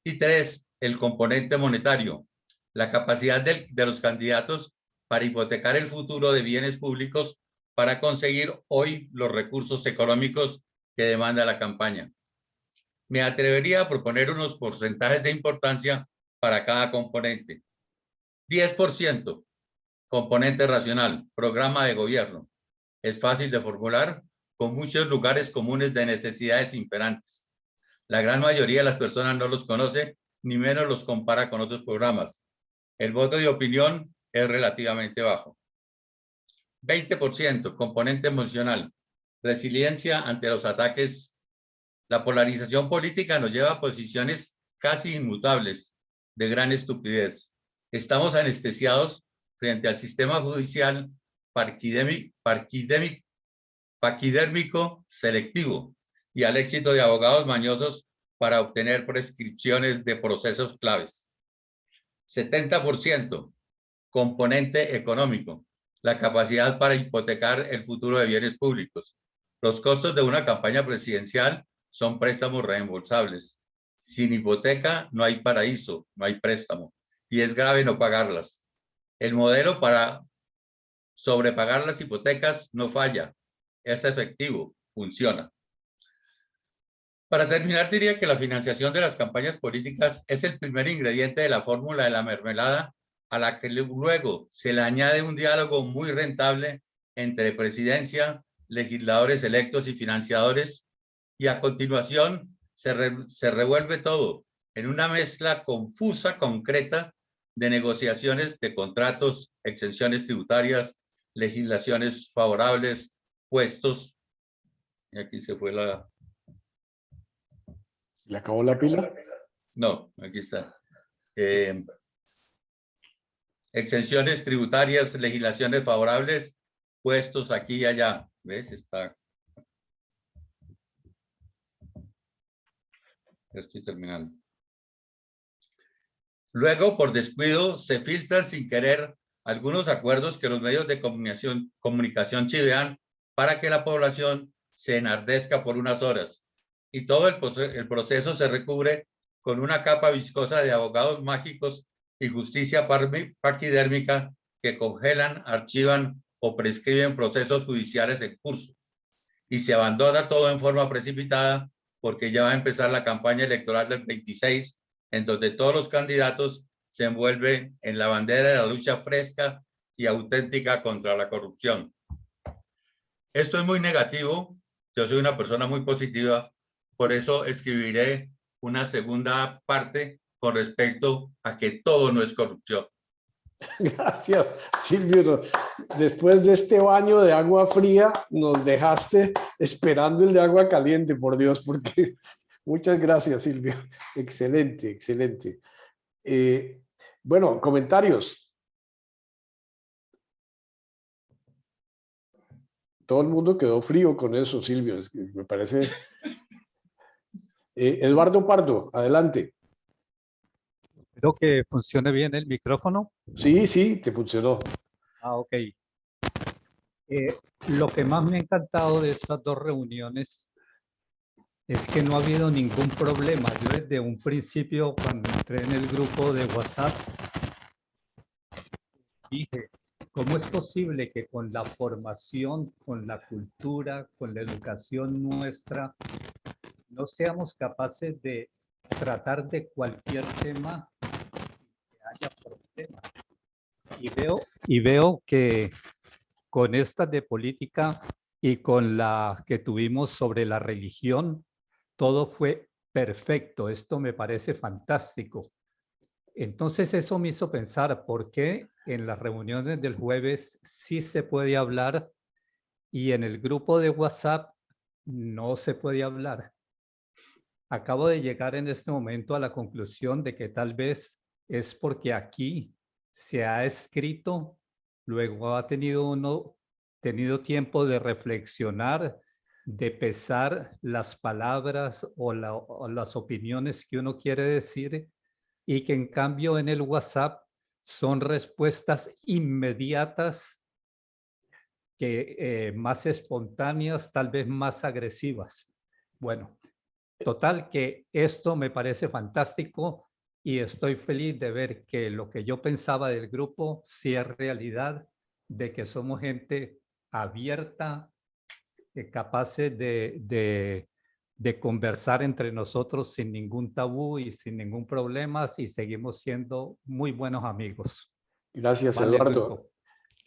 Y 3, el componente monetario, la capacidad de los candidatos para hipotecar el futuro de bienes públicos para conseguir hoy los recursos económicos que demanda la campaña. Me atrevería a proponer unos porcentajes de importancia para cada componente. 10%, componente racional, programa de gobierno. Es fácil de formular, con muchos lugares comunes de necesidades imperantes. La gran mayoría de las personas no los conoce, ni menos los compara con otros programas. El voto de opinión es relativamente bajo. 20%, componente emocional, resiliencia ante los ataques. La polarización política nos lleva a posiciones casi inmutables, de gran estupidez. Estamos anestesiados frente al sistema judicial paquidérmico selectivo y al éxito de abogados mañosos para obtener prescripciones de procesos claves. 70%, componente económico, la capacidad para hipotecar el futuro de bienes públicos. Los costos de una campaña presidencial son préstamos reembolsables. Sin hipoteca no hay paraíso, no hay préstamo, y es grave no pagarlas. El modelo para sobrepagar las hipotecas no falla, es efectivo, funciona. Para terminar, diría que la financiación de las campañas políticas es el primer ingrediente de la fórmula de la mermelada, a la que luego se le añade un diálogo muy rentable entre presidencia, legisladores electos y financiadores, y a continuación se revuelve todo en una mezcla confusa, concreta, de negociaciones de contratos, exenciones tributarias, legislaciones favorables, puestos. Y aquí se fue la... ¿Le acabó la pila? No, aquí está. Exenciones tributarias, legislaciones favorables, puestos aquí y allá. ¿Ves? Está. Ya estoy terminando. Luego, por descuido, se filtran sin querer algunos acuerdos que los medios de comunicación chivean para que la población se enardezca por unas horas. Y todo el proceso se recubre con una capa viscosa de abogados mágicos y justicia paquidérmica que congelan, archivan o prescriben procesos judiciales en curso. Y se abandona todo en forma precipitada porque ya va a empezar la campaña electoral del 26, en donde todos los candidatos se envuelven en la bandera de la lucha fresca y auténtica contra la corrupción. Esto es muy negativo. Yo soy una persona muy positiva. Por eso escribiré una segunda parte con respecto a que todo no es corrupción. Gracias, Silvio. Después de este baño de agua fría, nos dejaste esperando el de agua caliente, por Dios, porque muchas gracias, Silvio. Excelente, excelente. Bueno, comentarios. Todo el mundo quedó frío con eso, Silvio. Es que me parece... Eduardo Pardo, adelante. Espero que funcione bien el micrófono. Sí, sí, te funcionó. Ah, ok. Lo que más me ha encantado de estas dos reuniones es que no ha habido ningún problema. Yo desde un principio, cuando entré en el grupo de WhatsApp, dije, ¿cómo es posible que con la formación, con la cultura, con la educación nuestra, no seamos capaces de tratar de cualquier tema que haya problemas? Y veo que con estas de política y con la que tuvimos sobre la religión, todo fue perfecto, esto me parece fantástico. Entonces eso me hizo pensar por qué en las reuniones del jueves sí se puede hablar y en el grupo de WhatsApp no se puede hablar. Acabo de llegar en este momento a la conclusión de que tal vez es porque aquí se ha escrito, luego ha tenido tiempo de reflexionar, de pesar las palabras o las opiniones que uno quiere decir, y que en cambio en el WhatsApp son respuestas inmediatas, más espontáneas, tal vez más agresivas. Bueno, total que esto me parece fantástico y estoy feliz de ver que lo que yo pensaba del grupo sí es realidad, de que somos gente abierta, capaces de conversar entre nosotros sin ningún tabú y sin ningún problema, y seguimos siendo muy buenos amigos. Gracias, Vale, Eduardo. grupo.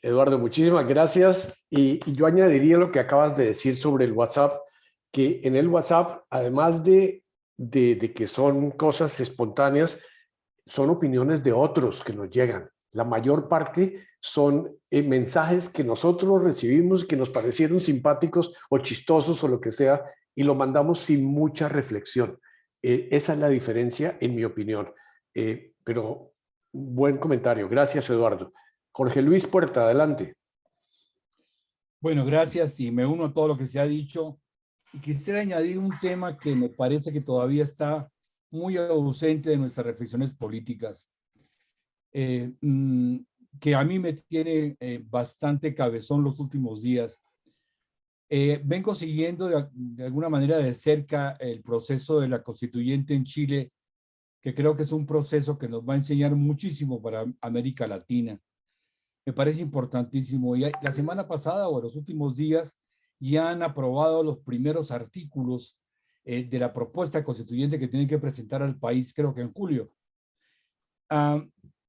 Eduardo, muchísimas gracias. Y yo añadiría lo que acabas de decir sobre el WhatsApp, que en el WhatsApp, además de que son cosas espontáneas, son opiniones de otros que nos llegan. La mayor parte son mensajes que nosotros recibimos que nos parecieron simpáticos o chistosos o lo que sea, y lo mandamos sin mucha reflexión. Esa es la diferencia, en mi opinión. Pero buen comentario. Gracias, Eduardo. Jorge Luis Puerta, adelante. Bueno, gracias y me uno a todo lo que se ha dicho. Y quisiera añadir un tema que me parece que todavía está muy ausente de nuestras reflexiones políticas, que a mí me tiene bastante cabezón los últimos días. Vengo siguiendo de alguna manera de cerca el proceso de la constituyente en Chile, que creo que es un proceso que nos va a enseñar muchísimo para América Latina. Me parece importantísimo. Y la semana pasada o en los últimos días ya han aprobado los primeros artículos de la propuesta constituyente que tienen que presentar al país, creo que en julio.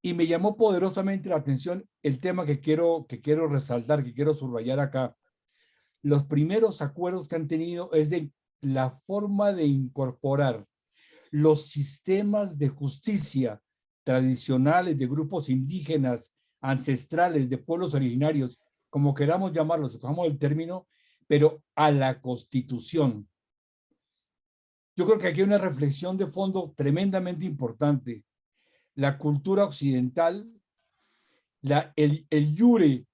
Y me llamó poderosamente la atención el tema que quiero resaltar, que quiero subrayar acá. Los primeros acuerdos que han tenido es de la forma de incorporar los sistemas de justicia tradicionales de grupos indígenas, ancestrales, de pueblos originarios, como queramos llamarlos, escojamos el término, pero a la Constitución. Yo creo que aquí hay una reflexión de fondo tremendamente importante. La cultura occidental, el iure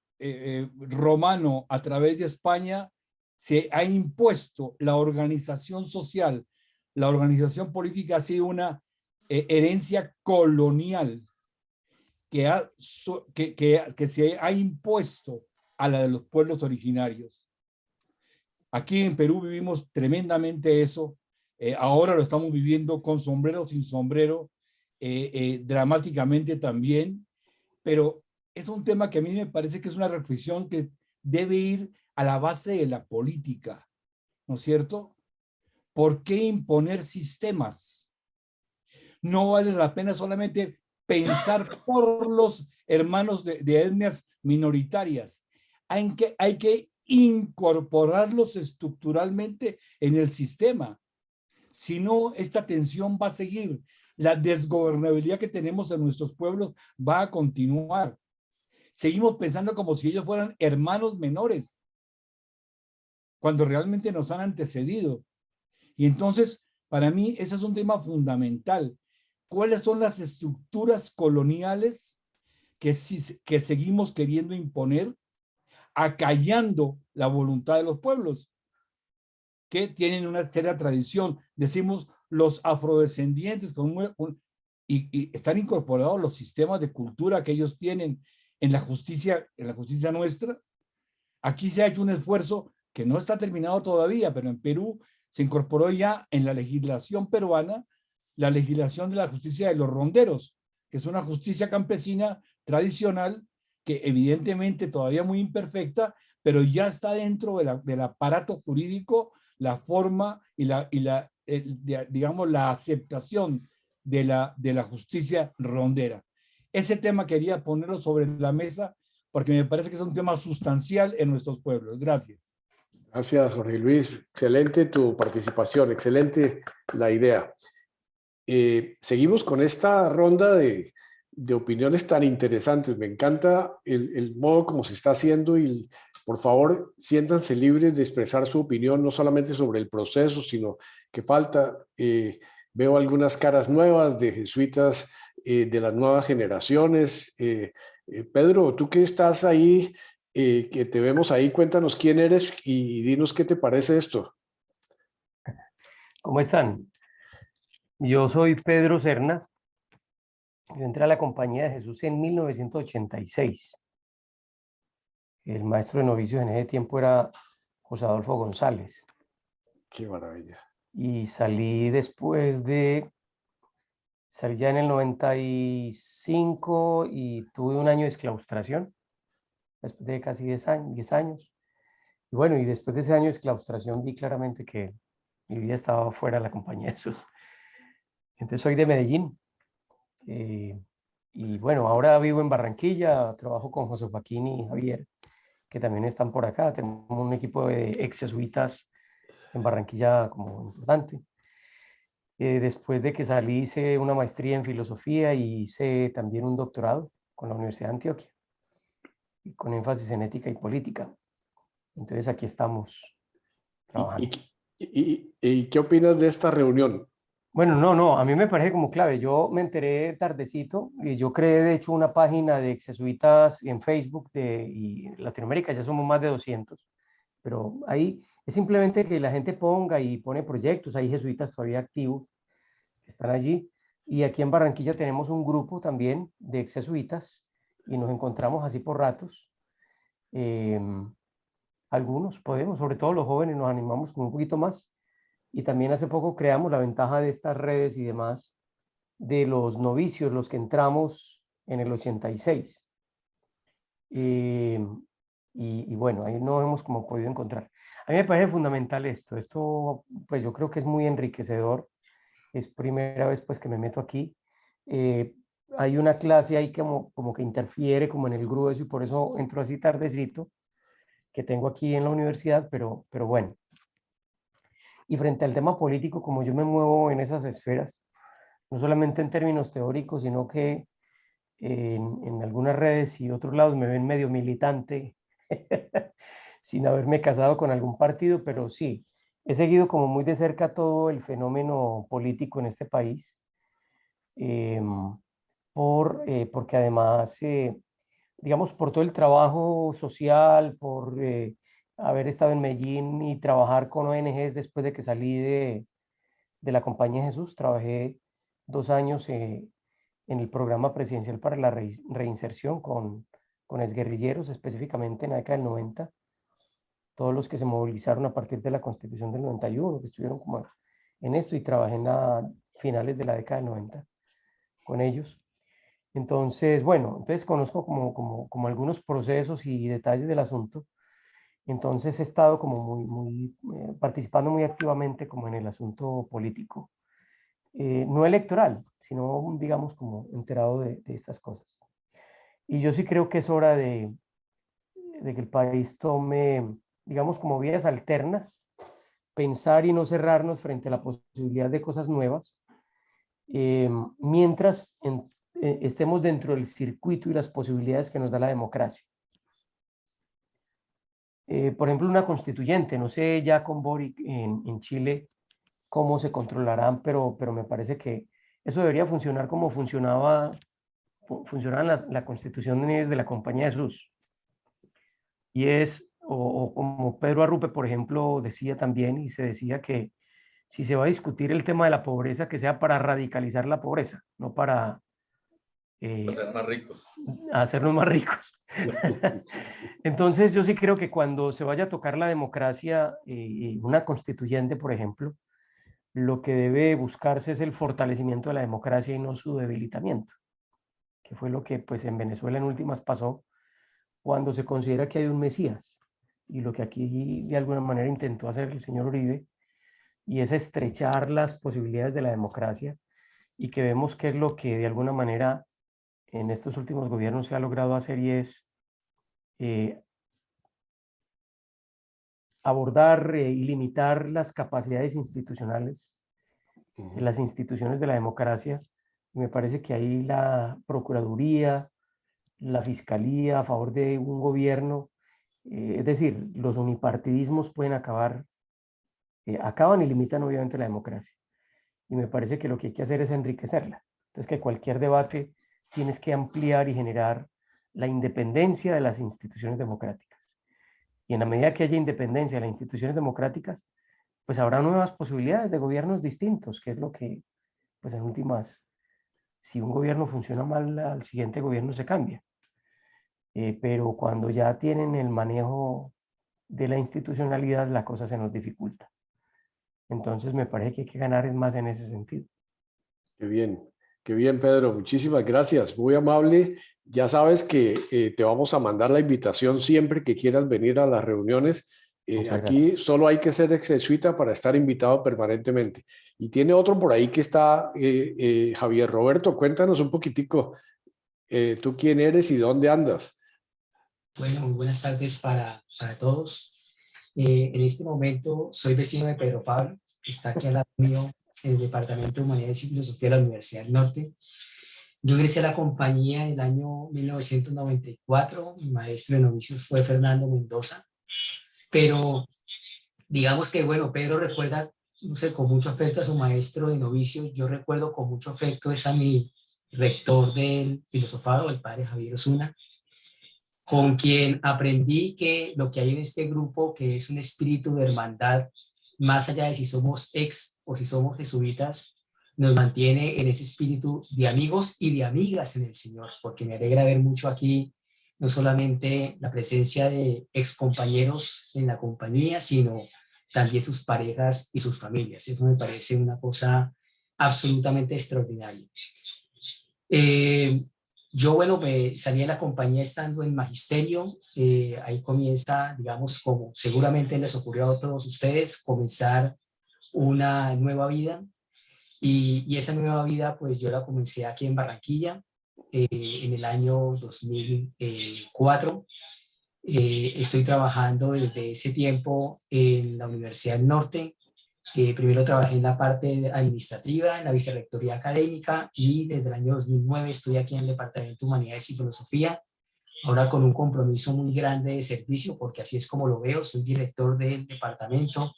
romano a través de España, se ha impuesto la organización social, la organización política ha sido una herencia colonial que se ha impuesto a la de los pueblos originarios. Aquí en Perú vivimos tremendamente eso. Ahora lo estamos viviendo con sombrero, sin sombrero, dramáticamente también, pero es un tema que a mí me parece que es una reflexión que debe ir a la base de la política, ¿no es cierto? ¿Por qué imponer sistemas? No vale la pena solamente pensar por los hermanos de etnias minoritarias. Hay que incorporarlos estructuralmente en el sistema. Si no, esta tensión va a seguir. La desgobernabilidad que tenemos en nuestros pueblos va a continuar. Seguimos pensando como si ellos fueran hermanos menores, cuando realmente nos han antecedido. Y entonces, para mí, ese es un tema fundamental. ¿Cuáles son las estructuras coloniales que seguimos queriendo imponer, acallando la voluntad de los pueblos, que tienen una seria tradición? Decimos los afrodescendientes, y están incorporados los sistemas de cultura que ellos tienen en la justicia nuestra. Aquí se ha hecho un esfuerzo que no está terminado todavía, pero en Perú se incorporó ya en la legislación peruana la legislación de la justicia de los ronderos, que es una justicia campesina tradicional que evidentemente todavía muy imperfecta, pero ya está dentro del aparato jurídico la forma y digamos, la aceptación de la justicia rondera. Ese tema quería ponerlo sobre la mesa porque me parece que es un tema sustancial en nuestros pueblos. Gracias. Gracias, Jorge Luis. Excelente tu participación, excelente la idea. Seguimos con esta ronda de opiniones tan interesantes. Me encanta el modo como se está haciendo y por favor siéntanse libres de expresar su opinión, no solamente sobre el proceso, sino que falta. Veo algunas caras nuevas de jesuitas de las nuevas generaciones. Pedro, tú que estás ahí, que te vemos ahí, cuéntanos quién eres y dinos qué te parece esto. ¿Cómo están? Yo soy Pedro Serna. Yo entré a la Compañía de Jesús en 1986. El maestro de novicios en ese tiempo era José Adolfo González. Qué maravilla. Y salí ya en el 95 y tuve un año de exclaustración, después de casi 10 años. Y bueno, y después de ese año de exclaustración vi claramente que mi vida estaba fuera de la Compañía de Jesús. Entonces soy de Medellín. Y bueno, ahora vivo en Barranquilla, trabajo con José Joaquín y Javier, que también están por acá. Tenemos un equipo de ex jesuitas en Barranquilla como importante. Después de que salí hice una maestría en filosofía y hice también un doctorado con la Universidad de Antioquia, con énfasis en ética y política. Entonces aquí estamos trabajando. ¿Y qué opinas de esta reunión? Bueno, no, a mí me parece como clave. Yo me enteré tardecito y yo creé de hecho una página de ex jesuitas en Facebook y en Latinoamérica ya somos más de 200, pero ahí es simplemente que la gente ponga y pone proyectos. Hay jesuitas todavía activos que están allí, y aquí en Barranquilla tenemos un grupo también de ex jesuitas y nos encontramos así por ratos. Algunos podemos, sobre todo los jóvenes, nos animamos con un poquito más. Y también hace poco creamos la ventaja de estas redes y demás de los novicios, los que entramos en el 86. Y bueno, ahí no hemos como podido encontrar. A mí me parece fundamental esto. Esto, pues yo creo que es muy enriquecedor. Es primera vez pues que me meto aquí. Hay una clase ahí como que interfiere como en el grueso y por eso entro así tardecito, que tengo aquí en la universidad, pero bueno. Y frente al tema político, como yo me muevo en esas esferas, no solamente en términos teóricos, sino que en algunas redes y otros lados me ven medio militante, sin haberme casado con algún partido, pero sí, he seguido como muy de cerca todo el fenómeno político en este país, porque además, digamos, por todo el trabajo social, por haber estado en Medellín y trabajar con ONGs después de que salí de la Compañía de Jesús. Trabajé 2 años en el programa presidencial para la reinserción con exguerrilleros, específicamente en la década del 90. Todos los que se movilizaron a partir de la Constitución del 91, que estuvieron como en esto, y trabajé en finales de la década del 90 con ellos. Entonces, bueno, entonces conozco como algunos procesos y detalles del asunto. Entonces he estado como participando muy activamente como en el asunto político. No electoral, sino digamos como enterado de estas cosas. Y yo sí creo que es hora de que el país tome, digamos, como vías alternas, pensar y no cerrarnos frente a la posibilidad de cosas nuevas, mientras estemos dentro del circuito y las posibilidades que nos da la democracia. Por ejemplo, una constituyente, no sé ya con Boric en Chile cómo se controlarán, pero me parece que eso debería funcionar como funcionaba la constitución de la Compañía de Jesús. Y o como Pedro Arrupe, por ejemplo, decía también, y se decía que si se va a discutir el tema de la pobreza, que sea para radicalizar la pobreza, no para hacer más ricos. Hacernos más ricos. Entonces yo sí creo que cuando se vaya a tocar la democracia, una constituyente, por ejemplo, lo que debe buscarse es el fortalecimiento de la democracia y no su debilitamiento, que fue lo que pues en Venezuela en últimas pasó cuando se considera que hay un Mesías, y lo que aquí de alguna manera intentó hacer el señor Uribe, y es estrechar las posibilidades de la democracia, y que vemos que es lo que de alguna manera en estos últimos gobiernos se ha logrado hacer, y es abordar y limitar las capacidades institucionales de las instituciones de la democracia. Me parece que ahí la Procuraduría, la Fiscalía a favor de un gobierno, es decir, los unipartidismos pueden acaban y limitan obviamente la democracia. Y me parece que lo que hay que hacer es enriquecerla. Entonces, que cualquier debate tienes que ampliar y generar la independencia de las instituciones democráticas. Y en la medida que haya independencia de las instituciones democráticas, pues habrá nuevas posibilidades de gobiernos distintos, que es lo que, pues en últimas, si un gobierno funciona mal, al siguiente gobierno se cambia. Pero cuando ya tienen el manejo de la institucionalidad, la cosa se nos dificulta. Entonces me parece que hay que ganar más en ese sentido. Qué bien, Pedro. Muchísimas gracias. Muy amable. Ya sabes que te vamos a mandar la invitación siempre que quieras venir a las reuniones. Aquí solo hay que ser jesuita para estar invitado permanentemente. Y tiene otro por ahí que está, Javier Roberto, cuéntanos un poquitico, ¿tú quién eres y dónde andas? Bueno, muy buenas tardes para todos. En este momento soy vecino de Pedro Pablo, que está aquí al lado mío en el Departamento de Humanidades y Filosofía de la Universidad del Norte. Yo ingresé a la compañía en el año 1994, mi maestro de novicios fue Fernando Mendoza, pero digamos que, bueno, Pedro recuerda, no sé, con mucho afecto a su maestro de novicios, yo recuerdo con mucho afecto es a mi rector del filosofado, el padre Javier Osuna, con quien aprendí que lo que hay en este grupo, que es un espíritu de hermandad, más allá de si somos ex o si somos jesuitas, nos mantiene en ese espíritu de amigos y de amigas en el Señor, porque me alegra ver mucho aquí no solamente la presencia de ex compañeros en la compañía, sino también sus parejas y sus familias. Eso me parece una cosa absolutamente extraordinaria. Yo, bueno, me salí de la compañía estando en magisterio, ahí comienza, digamos, como seguramente les ocurrió a todos ustedes, comenzar una nueva vida, y esa nueva vida, pues yo la comencé aquí en Barranquilla, en el año 2004. Estoy trabajando desde ese tiempo en la Universidad del Norte. Primero trabajé en la parte administrativa, en la vicerrectoría académica, y desde el año 2009 estoy aquí en el Departamento de Humanidades y Filosofía, ahora con un compromiso muy grande de servicio, porque así es como lo veo, soy director del departamento,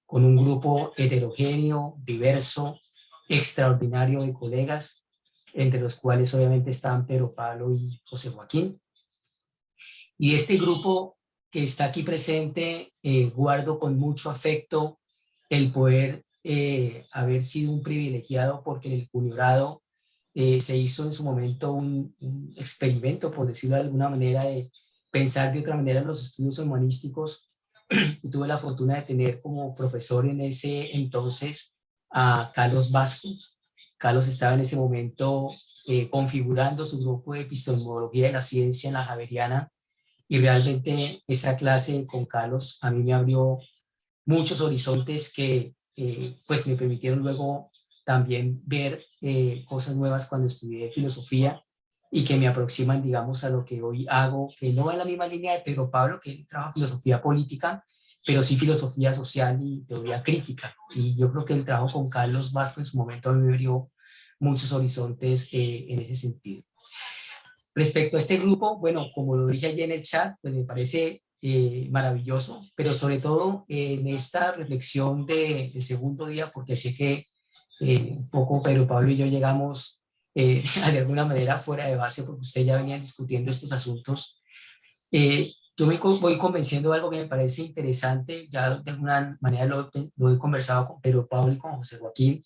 con un grupo heterogéneo, diverso, extraordinario de colegas, entre los cuales obviamente están Pedro Pablo y José Joaquín. Y este grupo que está aquí presente, guardo con mucho afecto el poder haber sido un privilegiado, porque en el Cuniorado se hizo en su momento un experimento, por decirlo de alguna manera, de pensar de otra manera en los estudios humanísticos, y tuve la fortuna de tener como profesor en ese entonces a Carlos Vasco. Carlos estaba en ese momento configurando su grupo de epistemología de la ciencia en la Javeriana, y realmente esa clase con Carlos a mí me abrió muchos horizontes que pues me permitieron luego también ver cosas nuevas cuando estudié filosofía, y que me aproximan, digamos, a lo que hoy hago, que no va en la misma línea de Pedro Pablo, que trabaja filosofía política, pero sí filosofía social y teoría crítica. Y yo creo que el trabajo con Carlos Vasco en su momento me abrió muchos horizontes en ese sentido. Respecto a este grupo, bueno, como lo dije ayer en el chat, pues me parece maravilloso, pero sobre todo en esta reflexión del segundo día, porque sé que un poco Pedro Pablo y yo llegamos de alguna manera fuera de base, porque usted ya venía discutiendo estos asuntos. Yo me voy convenciendo de algo que me parece interesante, ya de alguna manera lo he conversado con Pedro Pablo y con José Joaquín,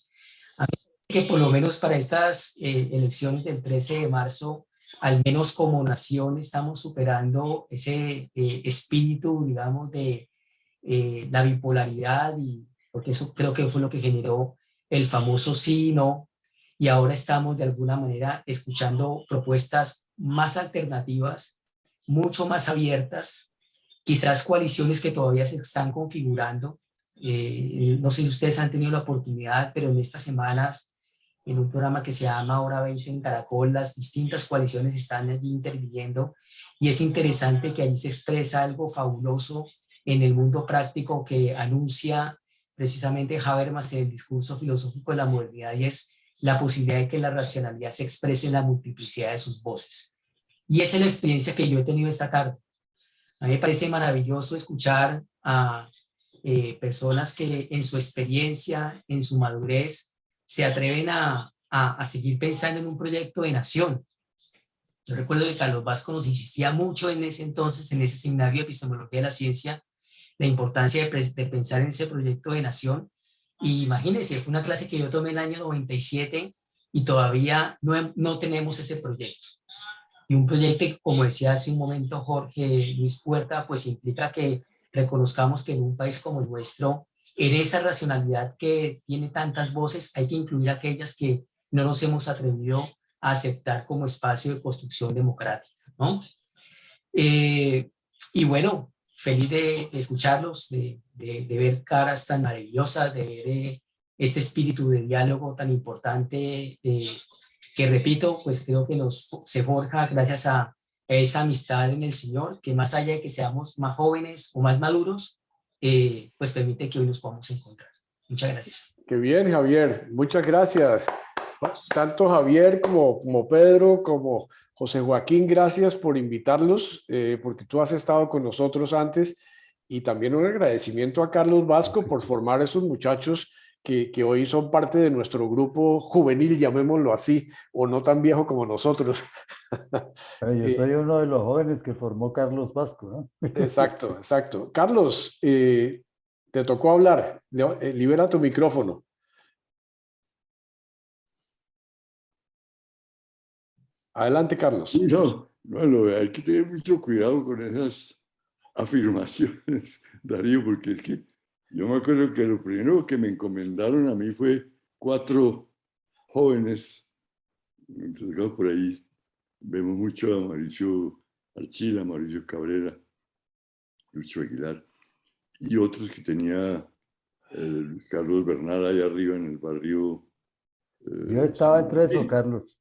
a mí que por lo menos para estas elecciones del 13 de marzo, al menos como nación, estamos superando ese espíritu, digamos, de la bipolaridad, y porque eso creo que fue lo que generó el famoso sí y no, y ahora estamos de alguna manera escuchando propuestas más alternativas, mucho más abiertas, quizás coaliciones que todavía se están configurando. No sé si ustedes han tenido la oportunidad, pero en estas semanas, en un programa que se llama Hora 20 en Caracol, las distintas coaliciones están allí interviniendo, y es interesante que allí se expresa algo fabuloso en el mundo práctico que anuncia precisamente Habermas en el discurso filosófico de la modernidad, y es la posibilidad de que la racionalidad se exprese en la multiplicidad de sus voces. Y esa es la experiencia que yo he tenido esta tarde. A mí me parece maravilloso escuchar a personas que en su experiencia, en su madurez, se atreven a seguir pensando en un proyecto de nación. Yo recuerdo que Carlos Vasco nos insistía mucho en ese entonces, en ese seminario de epistemología de la ciencia, la importancia de pensar en ese proyecto de nación. Y imagínense, fue una clase que yo tomé en el año 97 y todavía no tenemos ese proyecto. Y un proyecto que, como decía hace un momento Jorge Luis Puerta, pues implica que reconozcamos que en un país como el nuestro, en esa racionalidad que tiene tantas voces, hay que incluir aquellas que no nos hemos atrevido a aceptar como espacio de construcción democrática, ¿no? Y bueno, feliz de escucharlos, de ver caras tan maravillosas, de ver este espíritu de diálogo tan importante, que repito, pues creo que se forja gracias a esa amistad en el Señor, que más allá de que seamos más jóvenes o más maduros, pues permite que hoy nos podamos encontrar. Muchas gracias. Qué bien, Javier. Muchas gracias. Tanto Javier como Pedro, como José Joaquín, gracias por invitarlos, porque tú has estado con nosotros antes, y también un agradecimiento a Carlos Vasco por formar a esos muchachos que hoy son parte de nuestro grupo juvenil, llamémoslo así, o no tan viejo como nosotros. Yo soy uno de los jóvenes que formó Carlos Vasco, ¿no? Exacto, exacto. Carlos, te tocó hablar. Libera tu micrófono. Adelante, Carlos. Sí, no, hay que tener mucho cuidado con esas afirmaciones, Darío, porque es que yo me acuerdo que lo primero que me encomendaron a mí fue 4 jóvenes. Entonces, por ahí vemos mucho a Mauricio Archila, Mauricio Cabrera, Lucho Aguilar, y otros que tenía Carlos Bernal allá arriba en el barrio. Yo estaba entre esos, Carlos.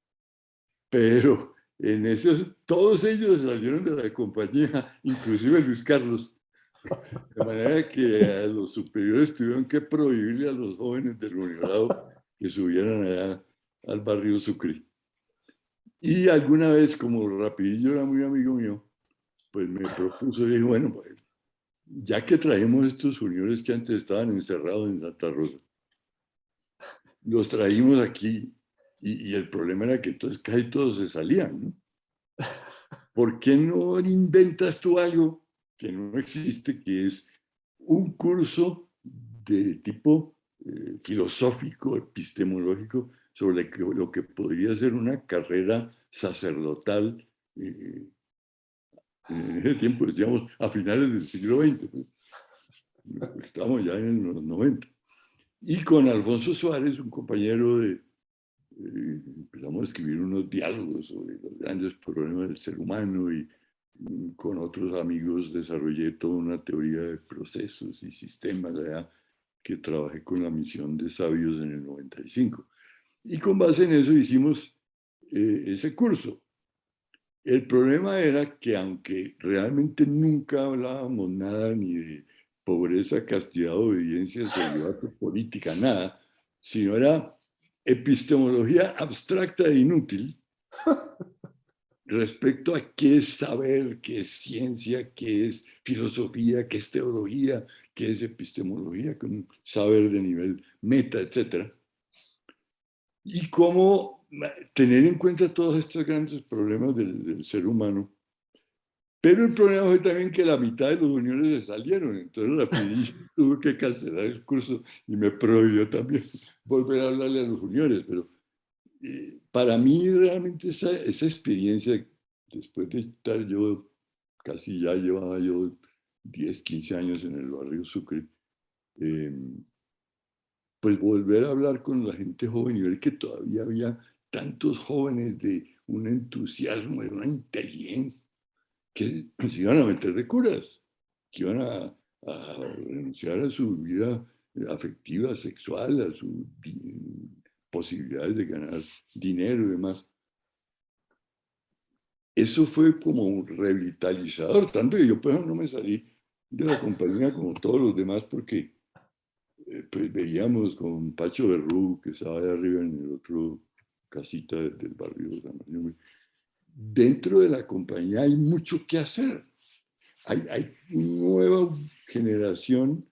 Pero en esos, todos ellos salieron de la compañía, inclusive Luis Carlos. De manera que a los superiores tuvieron que prohibirle a los jóvenes del Unilado que subieran allá al barrio Sucre. Y alguna vez, como Rapidillo era muy amigo mío, pues me propuso, y dije, bueno, pues, ya que traemos estos juniores que antes estaban encerrados en Santa Rosa, los traímos aquí, y el problema era que entonces casi todos se salían, ¿no? ¿Por qué no inventas tú algo que no existe, que es un curso de tipo filosófico, epistemológico, sobre lo que podría ser una carrera sacerdotal en ese tiempo, decíamos, a finales del siglo XX, pues, estamos ya en los 90. Y con Alfonso Suárez, un compañero empezamos a escribir unos diálogos sobre los grandes problemas del ser humano, y con otros amigos desarrollé toda una teoría de procesos y sistemas allá, que trabajé con la misión de Sabios en el 95. Y con base en eso hicimos ese curso. El problema era que, aunque realmente nunca hablábamos nada ni de pobreza, castidad, obediencia, celibato, política, nada, sino era epistemología abstracta e inútil respecto a qué es saber, qué es ciencia, qué es filosofía, qué es teología, qué es epistemología, con un saber de nivel meta, etc. Y cómo tener en cuenta todos estos grandes problemas del ser humano. Pero el problema fue también que la mitad de los juniores se salieron, entonces Rapidillo tuvo que cancelar el curso y me prohibió también volver a hablarle a los juniores. Pero para mí realmente esa experiencia, después de estar yo, casi ya llevaba yo 10, 15 años en el barrio Sucre, pues volver a hablar con la gente joven y ver que todavía había tantos jóvenes de un entusiasmo, de una inteligencia, que se iban a meter de curas, que iban a renunciar a su vida afectiva, sexual, a sus posibilidades de ganar dinero y demás. Eso fue como un revitalizador, tanto que yo pues no me salí de la compañía como todos los demás, porque pues veíamos con Pacho Berrú, que estaba allá arriba en el otro casita del barrio de San Manuel. Dentro de la compañía hay mucho que hacer. Hay una nueva generación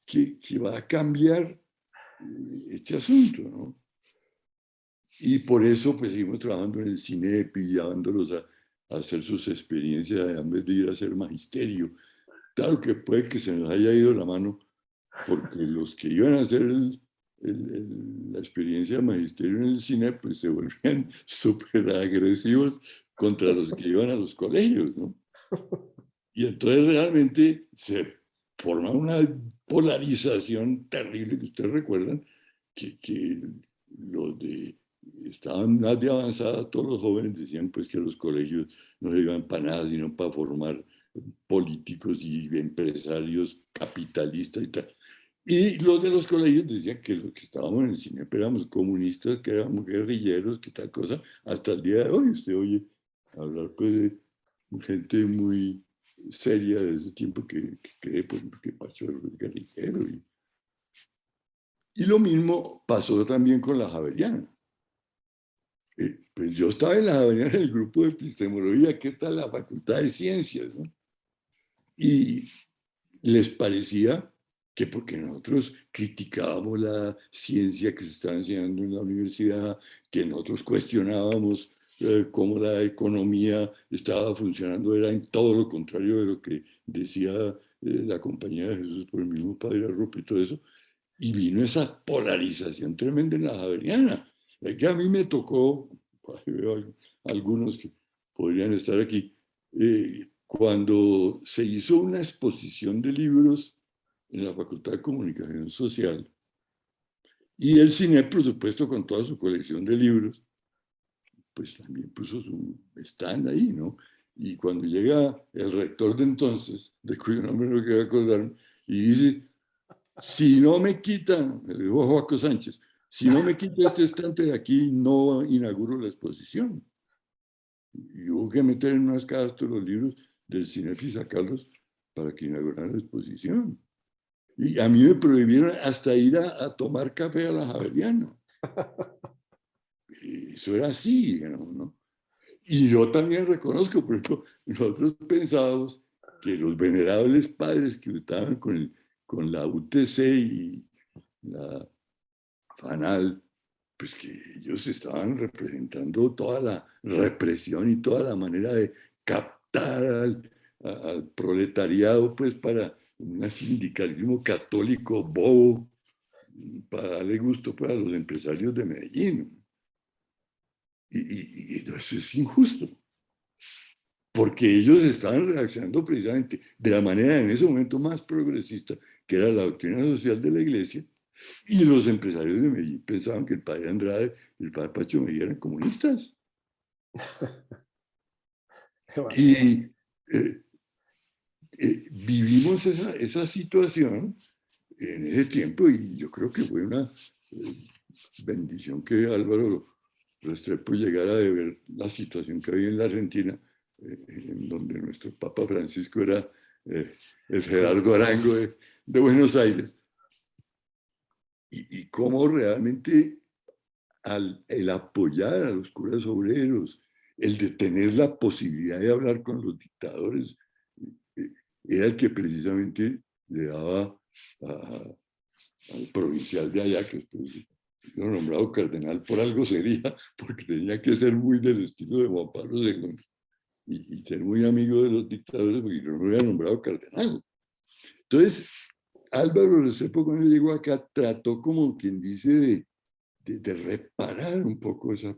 que va a cambiar este asunto, ¿no? Y por eso pues seguimos trabajando en el CINEP y llevándolos a hacer sus experiencias en vez de ir a hacer magisterio. Claro que puede que se nos haya ido la mano, porque los que iban a hacer la experiencia de magisterio en el CINEP pues se volvían súper agresivos contra los que iban a los colegios, ¿no? Y entonces realmente se forma una polarización terrible que ustedes recuerdan, que los de estaban más de avanzada, todos los jóvenes decían pues que los colegios no se iban para nada, sino para formar políticos y empresarios capitalistas y tal. Y los de los colegios decían que los que estábamos en el cine éramos comunistas, que éramos guerrilleros, que tal cosa. Hasta el día de hoy usted oye hablar pues de gente muy seria de ese tiempo que cree, por ejemplo, que Pacho era guerrillero. Y lo mismo pasó también con la Javeriana. Pues yo estaba en la Javeriana en el grupo de epistemología, ¿qué tal la Facultad de Ciencias, ¿no? Y les parecía que porque nosotros criticábamos la ciencia que se estaba enseñando en la universidad, que nosotros cuestionábamos cómo la economía estaba funcionando, era en todo lo contrario de lo que decía la Compañía de Jesús por el mismo Padre Arrupe y todo eso, y vino esa polarización tremenda en la Javeriana. Es que a mí me tocó, veo algunos que podrían estar aquí, cuando se hizo una exposición de libros en la Facultad de Comunicación Social, y el CINEP, por supuesto, con toda su colección de libros, pues también puso su stand ahí, ¿no? Y cuando llega el rector de entonces, de cuyo nombre no quiero acordarme, y dice, si no me quitan, le dijo Joaco Sánchez, si no me quita este estante de aquí, no inauguro la exposición. Y hubo que meter en unas cajas todos los libros del CINEP y sacarlos para que inauguraran la exposición. Y a mí me prohibieron hasta ir a tomar café a la Javeriana. Eso era así, digamos, ¿no? Y yo también reconozco, por ejemplo, nosotros pensábamos que los venerables padres que estaban con la UTC y la FANAL, pues que ellos estaban representando toda la represión y toda la manera de captar al proletariado, pues para un sindicalismo católico bobo, para darle gusto pues, a los empresarios de Medellín. Y eso es injusto, porque ellos estaban reaccionando precisamente de la manera en ese momento más progresista, que era la doctrina social de la Iglesia, y los empresarios de Medellín pensaban que el padre Andrade y el padre Pacho Mejía eran comunistas. Y vivimos esa situación en ese tiempo, y yo creo que fue una bendición que Álvaro Restrepo llegara a ver la situación que había en la Argentina, en donde nuestro Papa Francisco era el Gerardo Arango de Buenos Aires, y cómo realmente el apoyar a los curas obreros, el de tener la posibilidad de hablar con los dictadores, era el que precisamente le daba al provincial de allá, que después lo nombrado cardenal por algo sería, porque tenía que ser muy del estilo de Juan Pablo II y ser muy amigo de los dictadores, porque no lo había nombrado cardenal. Entonces, Álvaro Restrepo, cuando llegó acá, trató como quien dice de reparar un poco esa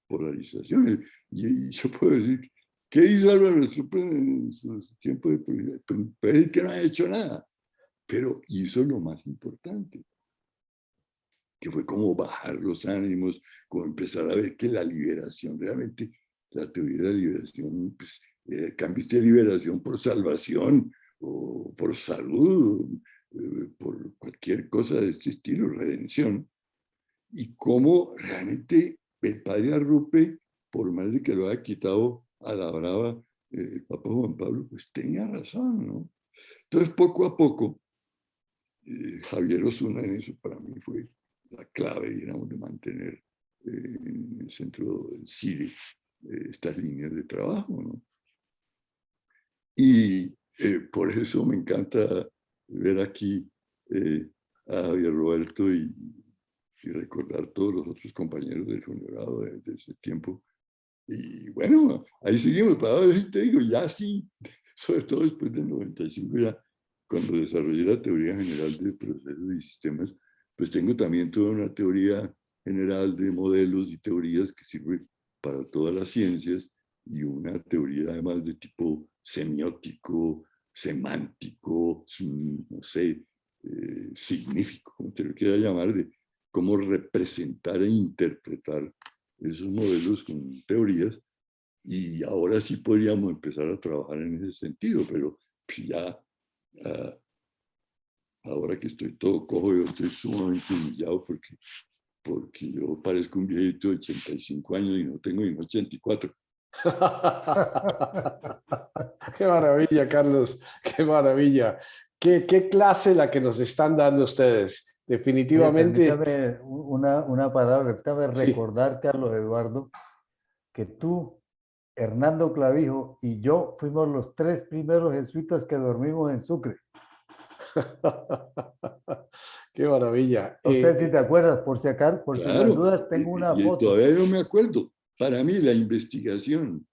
polarización. Y yo puedo decir, ¿qué hizo Álvaro Restrepo en su tiempo de política? Pues puede decir que no ha hecho nada, pero hizo lo más importante, que fue como bajar los ánimos, como empezar a ver que la liberación, realmente la teoría de la liberación, pues, cambiaste liberación por salvación o por salud, por cualquier cosa de este estilo, redención. Y cómo realmente el padre Arrupe, por más de que lo haya quitado a la brava el Papa Juan Pablo, pues tenía razón, ¿no? Entonces, poco a poco, Javier Osuna en eso para mí fue la clave, digamos, de mantener en el centro del CIRE estas líneas de trabajo, ¿no? Y por eso me encanta ver aquí a Javier Roberto y recordar todos los otros compañeros del juniorado de ese tiempo. Y bueno, ahí seguimos, para ver, te digo, ya sí, sobre todo después del 95, ya cuando desarrollé la teoría general de procesos y sistemas, pues tengo también toda una teoría general de modelos y teorías que sirve para todas las ciencias, y una teoría además de tipo semiótico, semántico, no sé, signífico, como te lo quiera llamar, de cómo representar e interpretar esos modelos con teorías. Y ahora sí podríamos empezar a trabajar en ese sentido, pero pues ya ahora que estoy todo cojo, yo estoy sumamente humillado porque yo parezco un viejito de 85 años y no tengo ni 84. Qué maravilla, Carlos, qué maravilla. Qué clase la que nos están dando ustedes. Definitivamente. Permítame una palabra, permítame Sí. recordar, Carlos Eduardo, que tú, Hernando Clavijo y yo fuimos los 3 primeros jesuitas que dormimos en Sucre. Qué maravilla. No sé si te acuerdas, por si acaso, por si las dudas, tengo una foto. Todavía no me acuerdo. Para mí la investigación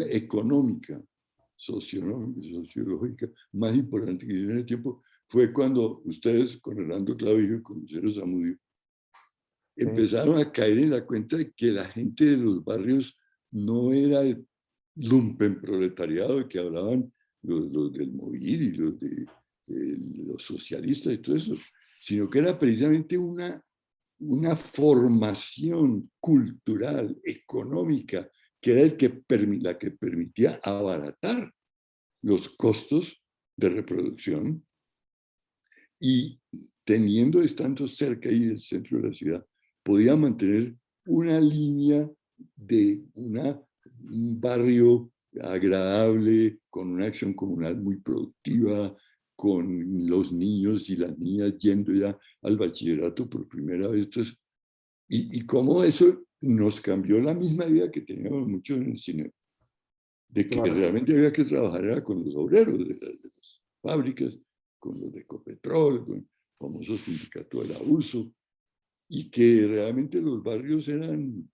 económica, sociológica más importante que yo en el tiempo fue cuando ustedes, con Hernando Clavijo y con Lucero Zamudio, empezaron a caer en la cuenta de que la gente de los barrios no era el lumpenproletariado de que hablaban los del Movir y los socialistas y todo eso, sino que era precisamente una formación cultural, económica, que era la que permitía abaratar los costos de reproducción, y estando cerca ahí del centro de la ciudad, podía mantener una línea de un barrio agradable, con una acción comunal muy productiva, con los niños y las niñas yendo ya al bachillerato por primera vez. Entonces, y cómo eso nos cambió la misma idea que teníamos muchos en el cine, de que realmente había que trabajar era con los obreros de las fábricas, con los de Ecopetrol, con el famoso sindicato del abuso, y que realmente los barrios eran,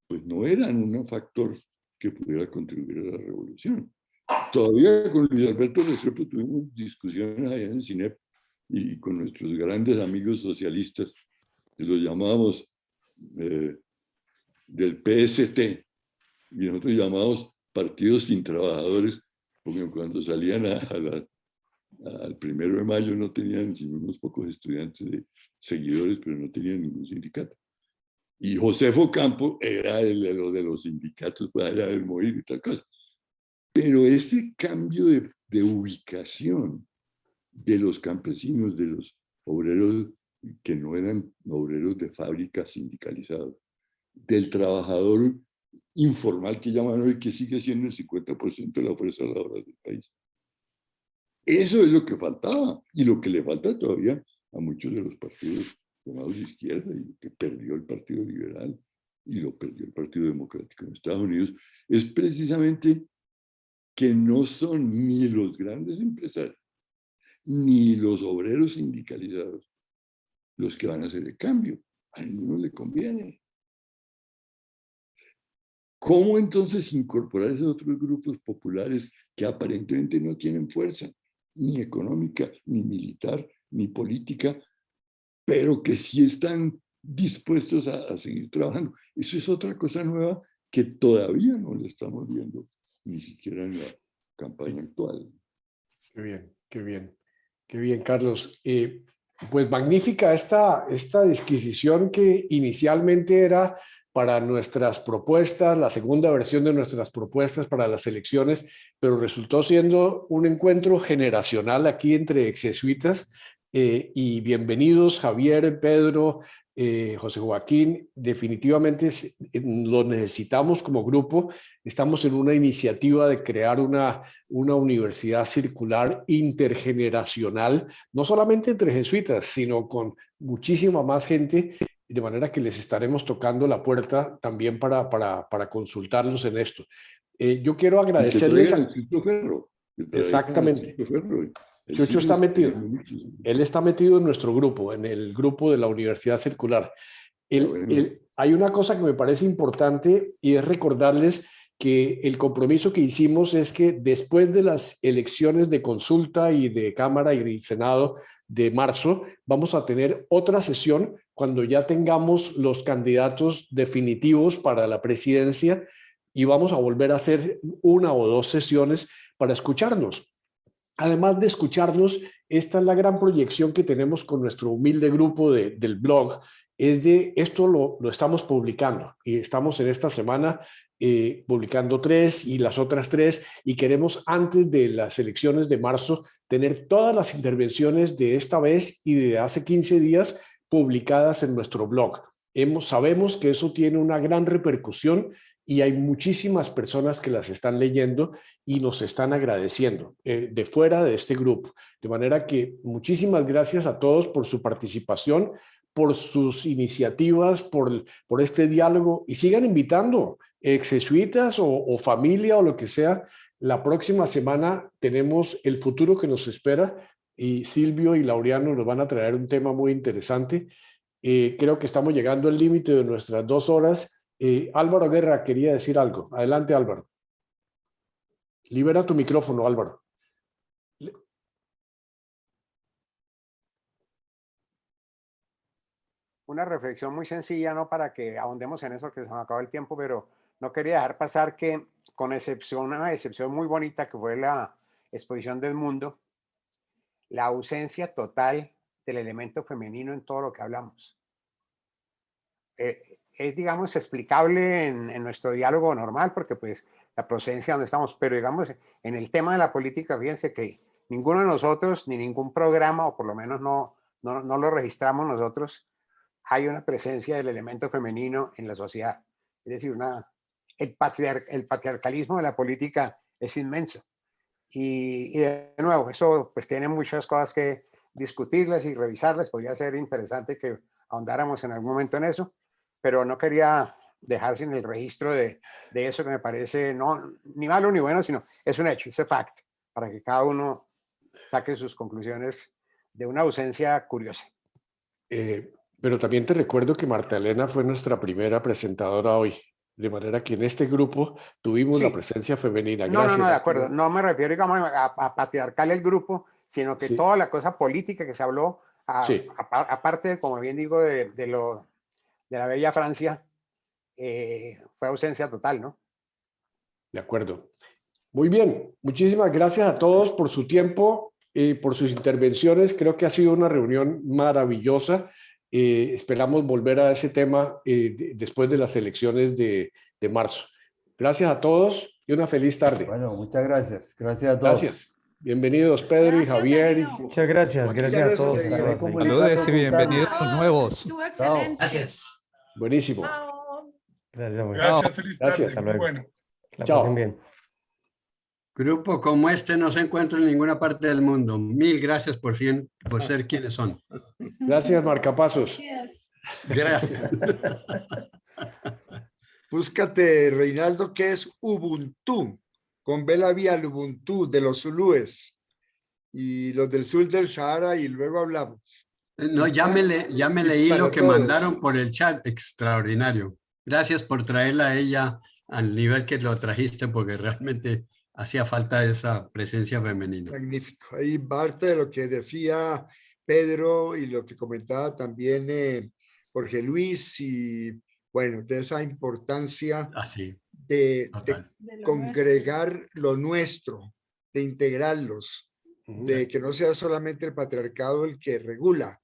pues no eran un factor que pudiera contribuir a la revolución. Todavía con Luis Alberto Restrepo tuvimos discusiones allá en CINEP y con nuestros grandes amigos socialistas, que los llamábamos del PST, y nosotros llamábamos partidos sin trabajadores, porque cuando salían al 1 de mayo no tenían sino unos pocos estudiantes de seguidores, pero no tenían ningún sindicato. Y Josefo Campo era el de los sindicatos, pues allá del Movir y tal cosa. Pero este cambio de ubicación de los campesinos, de los obreros que no eran obreros de fábrica sindicalizados, del trabajador informal que llaman hoy, que sigue siendo el 50% de la fuerza laboral del país. Eso es lo que faltaba, y lo que le falta todavía a muchos de los partidos llamados de izquierda, y que perdió el Partido Liberal y lo perdió el Partido Democrático en Estados Unidos, es precisamente que no son ni los grandes empresarios ni los obreros sindicalizados los que van a hacer el cambio. A ninguno le conviene. ¿Cómo entonces incorporar esos otros grupos populares que aparentemente no tienen fuerza, ni económica, ni militar, ni política, pero que sí están dispuestos a seguir trabajando? Eso es otra cosa nueva que todavía no lo estamos viendo, ni siquiera en la campaña actual. Qué bien, qué bien. Qué bien, Carlos. Pues magnífica esta disquisición que inicialmente era para nuestras propuestas, la segunda versión de nuestras propuestas para las elecciones, pero resultó siendo un encuentro generacional aquí entre exjesuitas Y bienvenidos Javier, Pedro, José Joaquín. Definitivamente lo necesitamos como grupo. Estamos en una iniciativa de crear una universidad circular intergeneracional, no solamente entre jesuitas, sino con muchísima más gente, de manera que les estaremos tocando la puerta también para consultarlos en esto. Yo quiero agradecerles. Exactamente. Chucho está metido. Él está metido en nuestro grupo, en el grupo de la Universidad Circular. Hay una cosa que me parece importante y es recordarles que el compromiso que hicimos es que después de las elecciones de consulta y de Cámara y de Senado de marzo, vamos a tener otra sesión cuando ya tengamos los candidatos definitivos para la presidencia y vamos a volver a hacer 1 o 2 sesiones para escucharnos. Además de escucharnos, esta es la gran proyección que tenemos con nuestro humilde grupo del blog, es de esto lo estamos publicando y estamos en esta semana publicando 3 y las otras 3 y queremos antes de las elecciones de marzo tener todas las intervenciones de esta vez y de hace 15 días publicadas en nuestro blog. Sabemos que eso tiene una gran repercusión y hay muchísimas personas que las están leyendo y nos están agradeciendo de fuera de este grupo. De manera que muchísimas gracias a todos por su participación, por sus iniciativas, por este diálogo y sigan invitando ex-jesuitas o familia o lo que sea. La próxima semana tenemos el futuro que nos espera y Silvio y Laureano nos van a traer un tema muy interesante. Creo que estamos llegando al límite de nuestras 2 horas. Álvaro Guerra quería decir algo. Adelante, Álvaro. Libera tu micrófono, Álvaro. Una reflexión muy sencilla, no para que ahondemos en eso, porque se nos acabó el tiempo, pero no quería dejar pasar que, con una excepción muy bonita que fue la exposición del mundo, la ausencia total del elemento femenino en todo lo que hablamos. Es, digamos, explicable en nuestro diálogo normal, porque pues la procedencia donde estamos, pero digamos, en el tema de la política, fíjense que ninguno de nosotros, ni ningún programa, o por lo menos no lo registramos nosotros, hay una presencia del elemento femenino en la sociedad. Es decir, el patriarcalismo de la política es inmenso. Y de nuevo, eso pues tiene muchas cosas que discutirlas y revisarlas. Podría ser interesante que ahondáramos en algún momento en eso, pero no quería dejar sin el registro de eso que me parece no ni malo ni bueno, sino es un hecho, es un fact, para que cada uno saque sus conclusiones de una ausencia curiosa. Pero también te recuerdo que Marta Elena fue nuestra primera presentadora hoy, de manera que en este grupo tuvimos la presencia femenina. Gracias. No, de acuerdo. No me refiero, digamos, a patriarcal el grupo, sino que toda la cosa política que se habló, aparte, como bien digo, de la bella Francia, fue ausencia total, ¿no? De acuerdo. Muy bien. Muchísimas gracias a todos por su tiempo, por sus intervenciones. Creo que ha sido una reunión maravillosa. Esperamos volver a ese tema después de las elecciones de marzo. Gracias a todos y una feliz tarde. Bueno, muchas gracias. Gracias a todos. Gracias. Bienvenidos Pedro y Javier. Muchas gracias. Gracias a todos. Saludos y bienvenidos nuevos. Gracias. Buenísimo. Gracias, feliz tarde. Hasta luego. Bueno. Chao. Bien. Grupo como este no se encuentra en ninguna parte del mundo. 1000 gracias por ser quienes son. Gracias, Marcapasos. Gracias. Búscate, Reinaldo, que es Ubuntu, con Bela Vial, Ubuntu, de los zulúes y los del sur del Sahara, y luego hablamos. No, ya me leí lo que mandaron por el chat. Extraordinario. Gracias por traerla a ella al nivel que lo trajiste, porque realmente hacía falta esa presencia femenina. Magnífico. Ahí parte de lo que decía Pedro y lo que comentaba también Jorge Luis, y bueno, de esa importancia de congregar lo nuestro, de integrarlos, de que no sea solamente el patriarcado el que regula.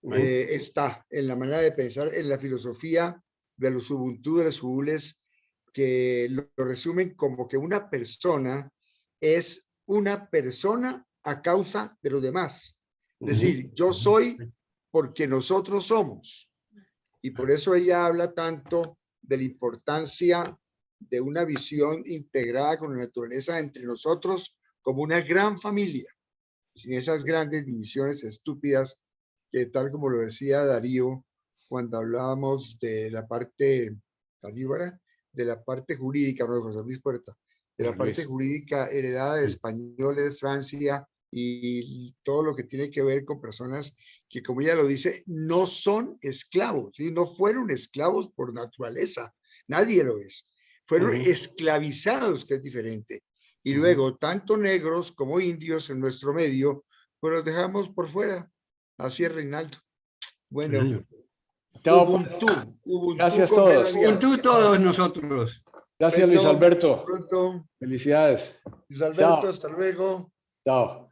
Está en la manera de pensar, en la filosofía de los Ubuntu, de los Ubules, que lo resumen como que una persona es una persona a causa de los demás. Es decir, yo soy porque nosotros somos. Y por eso ella habla tanto de la importancia de una visión integrada con la naturaleza entre nosotros como una gran familia, sin esas grandes divisiones estúpidas que, tal como lo decía Darío cuando hablábamos de la parte, de la parte jurídica, no de José Luis Puerta, de la parte jurídica heredada de españoles, Francia y todo lo que tiene que ver con personas que, como ella lo dice, no son esclavos, ¿sí? No fueron esclavos por naturaleza, nadie lo es. Fueron esclavizados, que es diferente. Y luego, tanto negros como indios en nuestro medio, pues los dejamos por fuera. Así es, Reinaldo. Bueno, Ubuntu, gracias a todos. Ubuntu todos nosotros. Gracias, Luis Alberto. Pronto. Felicidades. Luis Alberto, hasta luego. Chao.